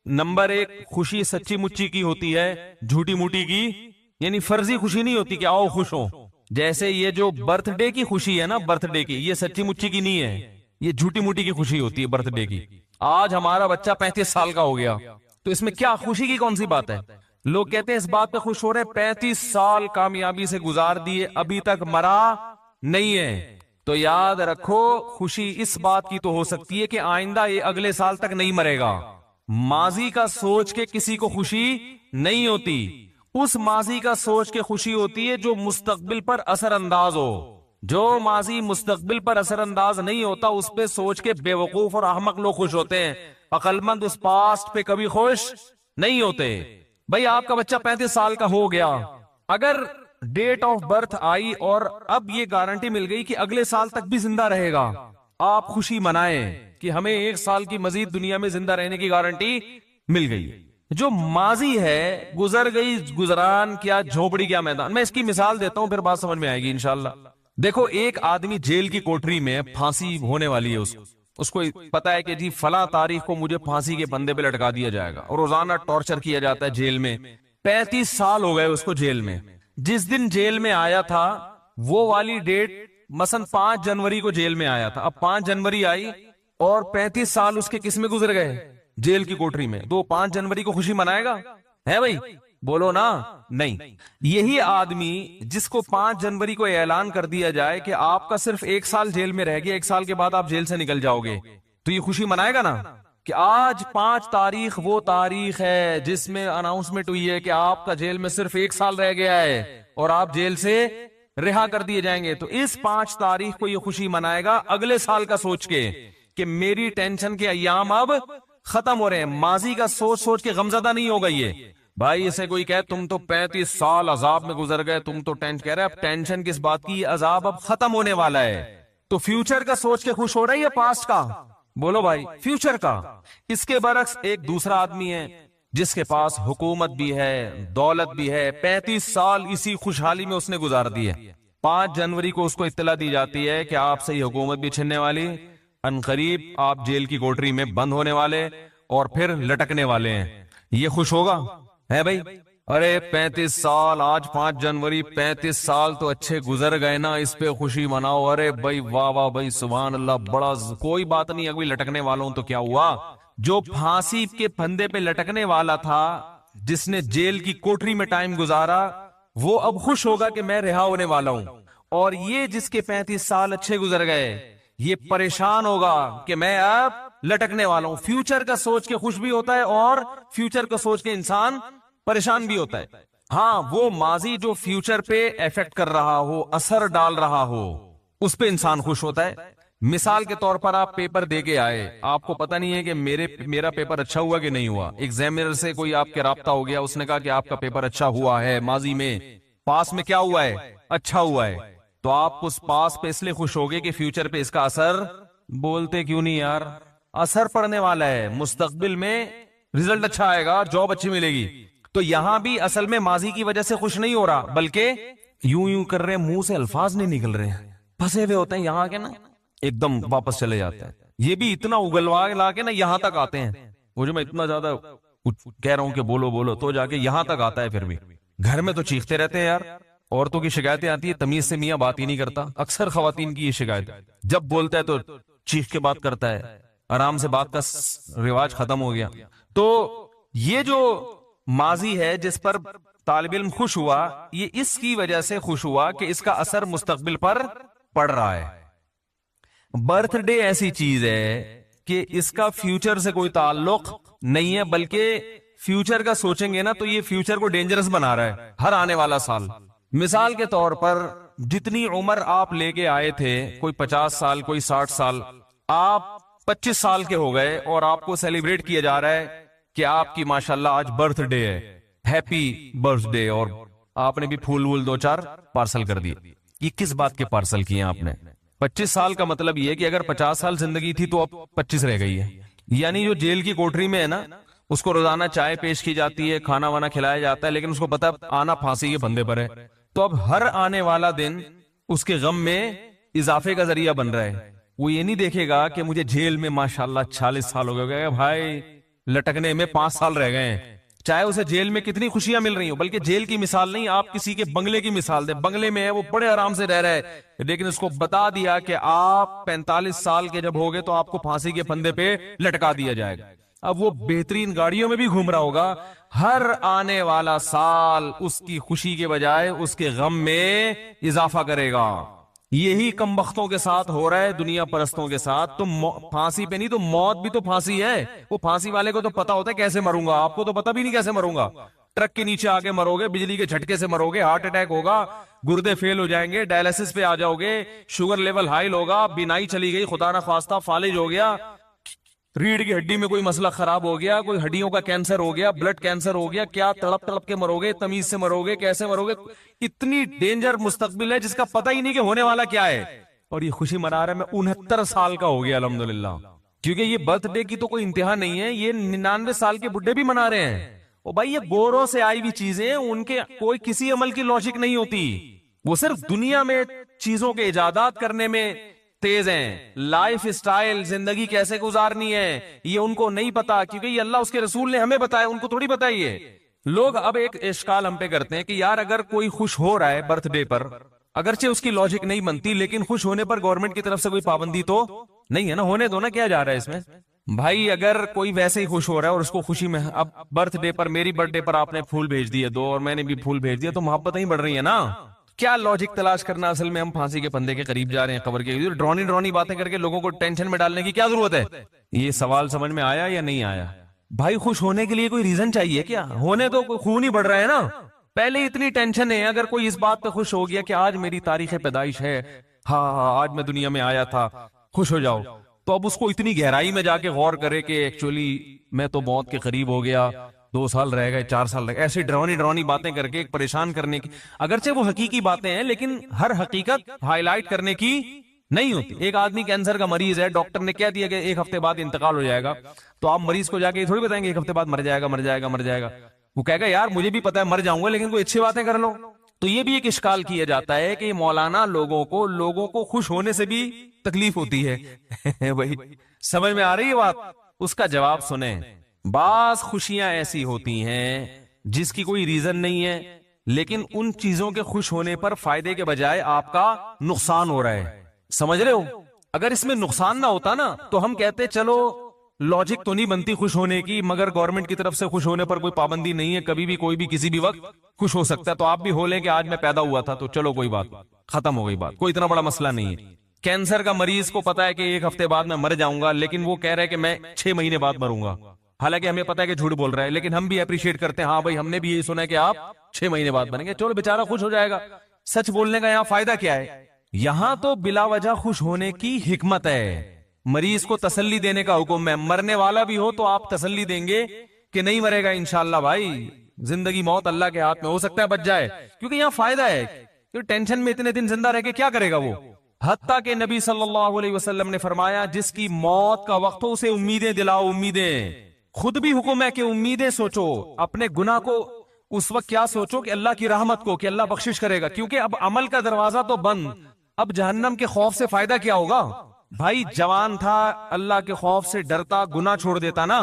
نمبر 1 خوشی سچی مچی کی ہوتی ہے، جھوٹی موٹی کی، یعنی فرضی خوشی نہیں ہوتی کہ آؤ خوش ہو. جیسے یہ جو برتھ ڈے کی خوشی ہے نا، برتھ ڈے کی، یہ سچی مچی کی نہیں ہے، یہ جھوٹی موٹی کی خوشی ہوتی ہے برتھ ڈے کی. آج ہمارا بچہ 35 سال کا ہو گیا، تو اس میں کیا خوشی کی کون سی بات ہے؟ لوگ کہتے ہیں اس بات پہ خوش ہو رہے 35 سال کامیابی سے گزار دیے، ابھی تک مرا نہیں ہے. تو یاد رکھو خوشی اس بات کی تو ہو سکتی ہے کہ آئندہ یہ اگلے سال تک نہیں مرے گا. ماضی کا سوچ کے کسی کو خوشی نہیں ہوتی، اس ماضی کا سوچ کے خوشی ہوتی ہے جو مستقبل پر اثر انداز ہو. جو ماضی مستقبل پر اثر انداز نہیں ہوتا اس پہ سوچ کے بے وقوف اور احمق لوگ خوش ہوتے ہیں. عقل مند اس پاسٹ پہ کبھی خوش نہیں ہوتے. بھائی آپ کا بچہ 35 سال کا ہو گیا، اگر ڈیٹ آف برتھ آئی اور اب یہ گارنٹی مل گئی کہ اگلے سال تک بھی زندہ رہے گا، آپ خوشی منائیں کہ ہمیں 1 سال کی مزید دنیا میں زندہ رہنے کی گارنٹی مل گئی. جو ماضی ہے گزر گئی، گزران کیا جھوپڑی کیا میدان. میں اس کی مثال دیتا ہوں پھر بات سمجھ میں آئے گی انشاءاللہ. دیکھو ایک آدمی جیل کی کوٹری میں، پھانسی ہونے والی ہے، اس کو پتا ہے کہ جی فلاں تاریخ کو مجھے پھانسی کے پندے پہ لٹکا دیا جائے گا، اور روزانہ ٹارچر کیا جاتا ہے جیل میں. 35 سال ہو گئے اس کو جیل میں. جس دن جیل میں آیا تھا وہ والی ڈیٹ مثلا 5 جنوری کو جیل میں آیا تھا. اب 5 جنوری آئی اور 35 سال اس کے کس میں گزر گئے؟ جیل کی کوٹری میں. تو 5 جنوری کو خوشی منائے گا؟ ہے بھائی؟ بولو نا نہیں. یہی آدمی جس کو 5 جنوری کو اعلان کر دیا جائے کہ آپ کا صرف 1 سال جیل میں رہ گیا، 1 سال کے بعد آپ جیل سے نکل جاؤ گے، تو یہ خوشی منائے گا نا کہ آج 5 تاریخ وہ تاریخ ہے جس میں اناؤنسمنٹ ہوئی ہے کہ آپ کا جیل میں صرف 1 سال رہ گیا ہے اور آپ جیل سے رہا کر دیے جائیں گے. تو اس 5 تاریخ کو یہ خوشی منائے گا اگلے سال کا سوچ کے کہ میری ٹینشن کے ایام اب ختم ہو رہے ہیں. ماضی کا سوچ سوچ کے غمزدہ نہیں ہوگا یہ. بھائی اسے کوئی کہے تم تو 35 سال عذاب میں گزر گئے، تم تو کہہ رہے اب ٹینشن کس بات کی، عذاب اب ختم ہونے والا ہے. تو فیوچر کا سوچ کے خوش ہو رہا ہے یا پاسٹ کا؟ بولو بھائی، فیوچر کا. اس کے برعکس ایک دوسرا آدمی ہے جس کے پاس حکومت بھی ہے، دولت بھی ہے، 35 سال اسی خوشحالی میں اس نے گزار دی ہے. 5 جنوری کو اس کو اطلاع دی جاتی ہے کہ آپ سے یہ حکومت بھی چھننے والی، عنقریب آپ جیل کی کوٹری میں بند ہونے والے اور پھر لٹکنے والے ہیں. یہ خوش ہوگا ہے بھائی؟ ارے 35 سال، آج 5 جنوری، 35 سال تو اچھے گزر گئے نا، اس پہ خوشی مناؤ. ارے بھائی واہ واہ بھائی، سبحان اللہ، بڑا کوئی بات نہیں. اگر لٹکنے والوں تو کیا ہوا؟ جو پھانسی کے پھندے پہ لٹکنے والا تھا، جس نے جیل کی کوٹری میں ٹائم گزارا، وہ اب خوش ہوگا کہ میں رہا ہونے والا ہوں. اور یہ جس کے 35 سال اچھے گزر گئے، یہ پریشان ہوگا کہ میں اب لٹکنے والا ہوں. فیوچر کا سوچ کے خوش بھی ہوتا ہے اور فیوچر کا سوچ کے انسان پریشان بھی ہوتا ہے. ہاں، وہ ماضی جو فیوچر پہ ایفیکٹ کر رہا ہو، اثر ڈال رہا ہو، اس پہ انسان خوش ہوتا ہے. مثال کے طور پر آپ پیپر دے کے آئے، آپ کو پتہ نہیں ہے کہ میرا پیپر اچھا ہوا کہ نہیں ہوا. ایگزامینر سے کوئی آپ کے رابطہ ہو گیا، اس نے کہا کہ آپ کا پیپر اچھا ہوا ہے، ماضی میں پاس میں کیا ہوا ہے، اچھا ہوا ہے. تو آپ اس پاس پہ اس لیے خوش ہوگے کہ فیوچر پہ اس کا اثر، بولتے کیوں نہیں یار، اثر پڑنے والا ہے، مستقبل میں رزلٹ اچھا آئے گا، جاب اچھی ملے گی. تو یہاں بھی اصل میں ماضی کی وجہ سے خوش نہیں ہو رہا، بلکہ یوں کر رہے ہیں، منہ سے الفاظ نہیں نکل رہے ہیں، پھنسے ہوئے ہوتے ہیں یہاں کے نا، ایک دم واپس چلے جاتے ہیں. یہ بھی اتنا اگلوا لا کے نا یہاں تک آتے ہیں. وہ جو میں اتنا زیادہ کہہ رہا ہوں کہ بولو تو جا کے یہاں تک آتا ہے. پھر بھی گھر میں تو چیختے رہتے ہیں یار. عورتوں کی شکایتیں آتی ہے، تمیز سے میاں بات ہی نہیں کرتا. اکثر خواتین کی یہ شکایت، جب بولتا ہے تو چیخ کے بات کرتا ہے، آرام سے بات کا رواج ختم ہو گیا. تو یہ جو ماضی ہے جس پر طالب علم خوش ہوا، یہ اس کی وجہ سے خوش ہوا کہ اس کا اثر مستقبل پر پڑ رہا ہے. برتھ ڈے ایسی چیز ہے کہ اس کا فیوچر سے کوئی تعلق نہیں ہے، بلکہ فیوچر کا سوچیں گے نا تو یہ فیوچر کو ڈینجرس بنا رہا ہے ہر آنے والا سال. مثال کے طور پر جتنی عمر آپ لے کے آئے تھے، کوئی 50 سال، کوئی 60 سال، آپ 25 سال کے ہو گئے اور آپ کو سیلیبریٹ کیا جا رہا ہے کہ آپ کی ماشاءاللہ آج برتھ ڈے ہے، ہیپی برتھ ڈے، اور آپ نے بھی پھول 2-4 پارسل کر دیے. یہ کس بات کے پارسل کیے آپ نے؟ 25 سال کا مطلب یہ کہ اگر 50 سال زندگی تھی تو اب 25 رہ گئی ہے. یعنی جو جیل کی کوٹری میں ہے نا، اس کو روزانہ چائے پیش کی جاتی ہے، کھانا وانا کھلایا جاتا ہے، لیکن اس کو پتا آنا پھانسی کے پھندے پر ہے. تو اب ہر آنے والا دن اس کے غم میں اضافے کا ذریعہ بن رہا ہے. وہ یہ نہیں دیکھے گا کہ مجھے جیل میں ماشاءاللہ 40 سال ہو گئے، بھائی لٹکنے میں 5 سال رہ گئے ہیں. چاہے اسے جیل میں کتنی خوشیاں مل رہی ہوں، بلکہ جیل کی مثال نہیں، آپ کسی کے بنگلے کی مثال دیں. بنگلے میں ہے، وہ بڑے آرام سے رہ رہا ہے، لیکن اس کو بتا دیا کہ آپ 45 سال کے جب ہوگے تو آپ کو پھانسی کے پھندے پہ لٹکا دیا جائے گا. اب وہ بہترین گاڑیوں میں بھی گھوم رہا ہوگا. ہر آنے والا سال اس کی خوشی کے بجائے اس کے غم میں اضافہ کرے گا. یہی کم بختوں کے ساتھ ہو رہا ہے، دنیا پرستوں کے ساتھ. تو پھانسی پہ نہیں تو موت بھی تو پھانسی ہے. وہ پھانسی والے کو تو پتا ہوتا ہے کیسے مروں گا، آپ کو تو پتا بھی نہیں کیسے مروں گا. ٹرک کے نیچے آ کے مرو گے، بجلی کے جھٹکے سے مرو گے، ہارٹ اٹیک ہوگا، گردے فیل ہو جائیں گے، ڈائلسس پہ آ جاؤ گے، شوگر لیول ہائی ہوگا، بینائی چلی گئی، خدا نہ خواستہ فالج ہو گیا، ریڑھ کی ہڈی میں کوئی مسئلہ خراب ہو گیا، کوئی ہڈیوں کا کینسر ہو گیا، بلڈ کینسر ہو گیا. کیا تڑپ تڑپ کے مرو گے، تمیز سے مرو گے، کیسے مرو گے. اتنی ڈینجر مستقبل ہے جس کا پتہ ہی نہیں کہ ہونے والا کیا ہے. اور یہ خوشی منا رہا ہے، میں 69 سال کا ہو گیا الحمدللہ. کیونکہ یہ برتھ ڈے کی تو کوئی انتہا نہیں ہے، یہ 99 سال کے بڈھے بھی منا رہے ہیں. اور بھائی یہ گوروں سے آئی ہوئی چیزیں، ان کے کوئی کسی عمل کی لاجک نہیں ہوتی. وہ صرف دنیا میں چیزوں کے ایجادات کرنے میں تیز ہیں. لائف اسٹائل، زندگی کیسے گزارنی ہے، یہ ان کو نہیں پتا، کیونکہ یہ اللہ اس کے رسول نے ہمیں بتایا، ان کو تھوڑی بتائیے. لوگ اب ایک اشکال ہم پہ کرتے ہیں کہ یار اگر کوئی خوش ہو رہا ہے برتھ ڈے پر، اگرچہ اس کی لاجک نہیں بنتی، لیکن خوش ہونے پر گورنمنٹ کی طرف سے کوئی پابندی تو نہیں ہے نا، ہونے دو نا، کیا جا رہا ہے اس میں. بھائی اگر کوئی ویسے ہی خوش ہو رہا ہے اور اس کو خوشی میں اب برتھ ڈے پر میری برتھ ڈے پر آپ نے پھول بھیج دیے دو اور میں نے بھی پھول بھیج دیا تو محبت نہیں بڑھ رہی ہے نا. کیا لاجک تلاش کرنا, اصل میں ہم پھانسی کے پندے کے قریب جا رہے ہیں, قبر کے ڈرونی باتیں کر کے لوگوں کو ٹینشن میں ڈالنے کی کیا ضرورت ہے. یہ سوال سمجھ میں آیا یا نہیں آیا؟ بھائی خوش ہونے کے لیے کوئی ریزن چاہیے کیا؟ ہونے تو خون ہی بڑھ رہا ہے نا. پہلے اتنی ٹینشن ہے, اگر کوئی اس بات پہ خوش ہو گیا کہ آج میری تاریخ پیدائش ہے, ہاں آج میں دنیا میں آیا تھا, خوش ہو جاؤ, تو اب اس کو اتنی گہرائی میں جا کے غور کرے کہ ایکچولی میں تو موت کے قریب ہو گیا, 2 سال رہ گئے, 4 سال رہ گئے, ایسی ڈرونی باتیں کر کے پریشان کرنے کی, اگرچہ وہ حقیقی باتیں ہیں لیکن ہر حقیقت ہائی لائٹ کرنے کی نہیں ہوتی. ایک آدمی کینسر کا مریض ہے, ڈاکٹر نے کہہ دیا کہ 1 ہفتے بعد انتقال ہو جائے گا, تو آپ مریض کو جا کے تھوڑی بتائیں گے 1 ہفتے بعد مر جائے گا. وہ کہے گا یار مجھے بھی پتا ہے مر جاؤں گا لیکن کوئی اچھی باتیں کر لو. تو یہ بھی ایک اشکال کیا جاتا ہے کہ مولانا لوگوں کو خوش ہونے سے بھی تکلیف ہوتی ہے. بھائی سمجھ میں آ رہی ہے بات؟ اس کا جواب سنیں. بعض خوشیاں ایسی ہوتی ہیں جس کی کوئی ریزن نہیں ہے, لیکن ان چیزوں کے خوش ہونے پر فائدے کے بجائے آپ کا نقصان ہو رہا ہے. سمجھ رہے ہو؟ اگر اس میں نقصان نہ ہوتا نا تو ہم کہتے چلو لاجک تو نہیں بنتی خوش ہونے کی, مگر گورنمنٹ کی طرف سے خوش ہونے پر کوئی پابندی نہیں ہے, کبھی بھی کوئی بھی کسی بھی وقت خوش ہو سکتا ہے. تو آپ بھی ہو لیں کہ آج میں پیدا ہوا تھا تو چلو کوئی بات, ختم ہو گئی بات, کوئی اتنا بڑا مسئلہ نہیں ہے. کینسر کا مریض کو پتا ہے کہ 1 ہفتے بعد میں مر جاؤں گا, لیکن وہ کہہ رہا ہے کہ میں 6 مہینے بعد مروں گا, حالانکہ ہمیں پتا ہے کہ جھوٹ بول رہا ہے, لیکن ہم بھی اپریشیٹ کرتے ہیں, ہاں بھائی ہم نے بھی یہی سنا ہے کہ آپ 6 مہینے بعد بنیں گے, چلو بیچارہ خوش ہو جائے گا. سچ بولنے کا یہاں فائدہ کیا ہے؟ یہاں تو بلا وجہ خوش ہونے کی حکمت ہے. مریض کو تسلی دینے کا حکم ہے, مرنے والا بھی ہو تو آپ تسلی دیں گے کہ نہیں مرے گا انشاءاللہ بھائی, زندگی موت اللہ کے ہاتھ میں, ہو سکتا ہے بچ جائے, کیونکہ یہاں فائدہ ہے. کیونکہ ٹینشن میں اتنے دن زندہ رہ کے کیا کرے گا وہ. حتیٰ کہ نبی صلی اللہ علیہ وسلم نے فرمایا جس کی موت کا وقت ہو اسے امیدیں دلاؤ, امیدیں. خود بھی حکم ہے کہ امیدیں سوچو, اپنے گناہ کو اس وقت کیا سوچو کہ اللہ کی رحمت کو, کہ اللہ بخشش کرے گا, کیونکہ اب عمل کا دروازہ تو بند, اب جہنم کے خوف سے فائدہ کیا ہوگا. بھائی جوان تھا, اللہ کے خوف سے ڈرتا, گناہ چھوڑ دیتا نا,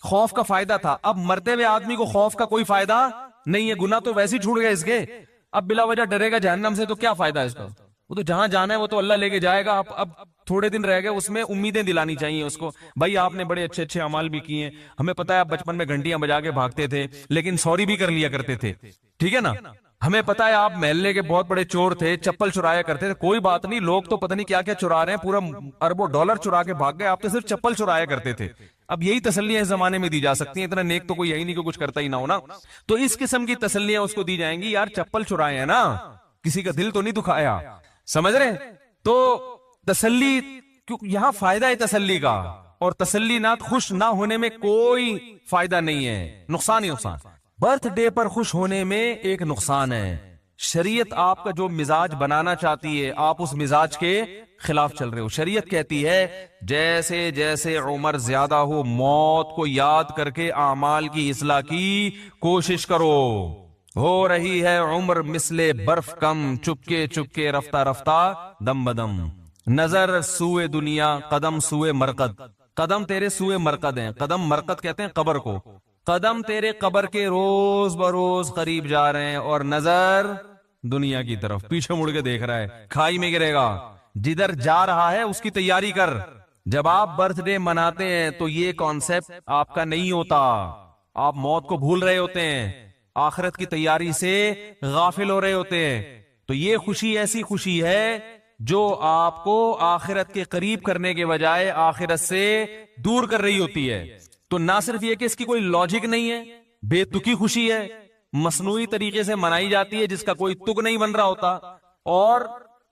خوف کا فائدہ تھا. اب مرتے ہوئے آدمی کو خوف کا کوئی فائدہ نہیں ہے, گناہ تو ویسے ہی چھوڑ گئے اس کے, اب بلا وجہ ڈرے گا جہنم سے تو کیا فائدہ ہے اس کا. وہ تو جہاں جانا ہے وہ تو اللہ لے کے جائے گا. اب تھوڑے دن رہ گئے, اس میں امیدیں دلانی چاہیے اس کو. بھائی آپ نے بڑے اچھے اعمال بھی کیے ہیں, ہمیں پتا ہے آپ بچپن میں گھنٹیاں بجا کے بھاگتے تھے لیکن سوری بھی کر لیا کرتے تھے, ٹھیک ہے نا. ہمیں پتا ہے آپ محلے کے بہت بڑے چور تھے, چپل چرایا کرتے تھے, کوئی بات نہیں, لوگ تو پتہ نہیں کیا کیا چرا رہے ہیں, پورا اربوں ڈالر چرا کے بھاگ گئے, آپ تو صرف چپل چرایا کرتے تھے. اب یہی تسلیاں اس زمانے میں دی جا سکتی ہیں, اتنا نیک تو کوئی یہی نہیں کہ کچھ کرتا ہی نہ ہونا. تو اس قسم کی تسلیاں اس کو دی جائیں گی, یار چپل چرائے ہیں نا, کسی کا دل تو نہیں دکھایا. سمجھ رہے؟ تو تسلی, یہاں فائدہ ہے تسلی کا, اور تسلی نہ خوش نہ ہونے میں کوئی فائدہ نہیں ہے, نقصان ہی نقصان. برتھ ڈے پر خوش ہونے میں ایک نقصان ہے. شریعت آپ کا جو مزاج بنانا چاہتی ہے آپ اس مزاج کے خلاف چل رہے ہو. شریعت کہتی ہے جیسے جیسے عمر زیادہ ہو موت کو یاد کر کے اعمال کی اصلاح کی کوشش کرو. ہو رہی ہے عمر مثل برف کم, چپکے چپکے رفتہ رفتہ دم بدم. نظر سوئے دنیا, قدم سوئے مرقد. قدم تیرے سوئے مرقد ہیں, قدم مرقد کہتے ہیں قبر کو. قدم تیرے قبر کے روز بروز قریب جا رہے ہیں, اور نظر دنیا کی طرف, پیچھے مڑ کے دیکھ رہا ہے, کھائی میں گرے گا. جدھر جا رہا ہے اس کی تیاری کر. جب آپ برتھ ڈے مناتے ہیں تو یہ کانسیپٹ آپ کا نہیں ہوتا, آپ موت کو بھول رہے ہوتے ہیں, آخرت کی تیاری سے غافل ہو رہے ہوتے ہیں. تو یہ خوشی ایسی خوشی ہے جو آپ کو آخرت کے قریب کرنے کے بجائے آخرت سے دور کر رہی ہوتی ہے. تو نہ صرف یہ کہ اس کی کوئی لاجک نہیں ہے, بے تکی خوشی ہے, مصنوعی طریقے سے منائی جاتی ہے جس کا کوئی تک نہیں بن رہا ہوتا, اور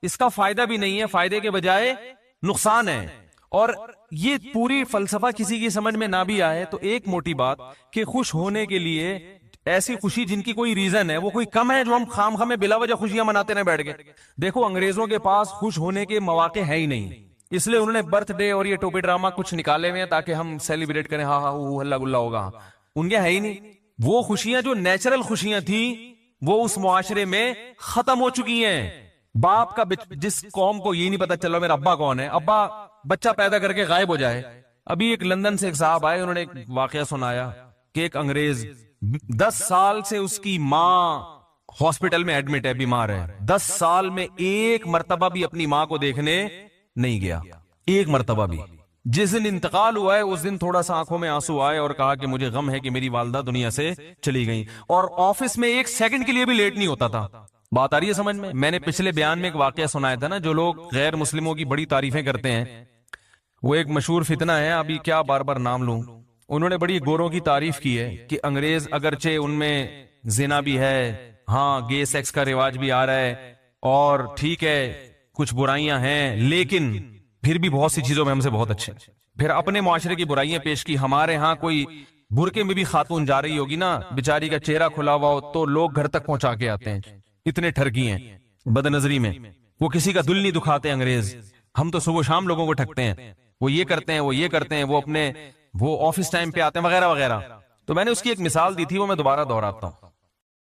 اس کا فائدہ بھی نہیں ہے, فائدے کے بجائے نقصان ہے. اور یہ پوری فلسفہ کسی کی سمجھ میں نہ بھی آئے تو ایک موٹی بات کہ خوش ہونے کے لیے ایسی خوشی جن کی کوئی ریزن ہے وہ کوئی کم ہے جو ہم خام خامے بلا وجہ خوشیاں مناتے نہ بیٹھ گئے. دیکھو انگریزوں کے پاس خوش ہونے کے مواقع ہے ہی نہیں, اس لیے انہوں نے برتھ ڈے اور یہ ٹوپی ڈرامہ کچھ نکالے ہوئے ہیں تاکہ ہم سیلیبریٹ کریں, ہاں ہاں ہلا گلا ہوگا. ان کے ہے ہی نہیں. وہ خوشیاں جو نیچرل خوشیاں تھیں وہ اس معاشرے میں ختم ہو چکی ہیں. باپ کا جس قوم کو یہ نہیں پتا چلا میرا ابا کون ہے, ابا بچہ پیدا کر کے غائب ہو جائے. ابھی ایک لندن سے ایک صاحب آئے, انہوں نے ایک واقعہ سنایا کہ ایک انگریز 10 سال سے اس کی ماں ہاسپٹل میں ایڈمٹ ہے, بیمار ہے. 10 سال میں ایک مرتبہ بھی اپنی ماں کو دیکھنے نہیں گیا, ایک مرتبہ بھی. جس دن انتقال ہوا ہے اس دن تھوڑا سا آنکھوں میں آنسو آئے اور کہا کہ مجھے غم ہے کہ میری والدہ دنیا سے چلی گئی، اور آفس میں ایک سیکنڈ کے لیے بھی لیٹ نہیں ہوتا تھا۔ بات آ رہی ہے سمجھ میں؟ میں نے پچھلے بیان میں ایک واقعہ سنایا تھا نا، جو لوگ غیر مسلموں کی بڑی تعریفیں کرتے ہیں، وہ ایک مشہور فتنہ ہے، ابھی کیا بار بار نام لوں، انہوں نے بڑی گوروں کی تعریف کی ہے کہ انگریز اگرچہ ان میں زنا بھی ہے، ہاں گے سیکس کا رواج بھی آ رہا ہے، اور ٹھیک ہے کچھ برائیاں ہیں، لیکن پھر بھی بہت سی چیزوں میں ہم سے بہت اچھے۔ پھر اپنے معاشرے کی برائیاں پیش کی، ہمارے ہاں کوئی برقعے میں بھی خاتون جا رہی ہوگی نا، بیچاری کا چہرہ کھلا ہوا ہو تو لوگ گھر تک پہنچا کے آتے ہیں، اتنے ٹھرکی ہیں بد نظری میں، وہ کسی کا دل نہیں دکھاتے انگریز۔ ہم تو صبح شام لوگوں کو ٹھگتے ہیں، وہ یہ کرتے ہیں، وہ یہ کرتے ہیں، وہ آفس ٹائم پہ آتے ہیں وغیرہ وغیرہ۔ تو میں نے اس کی ایک مثال دی تھی، وہ میں دوبارہ دہراتا ہوں۔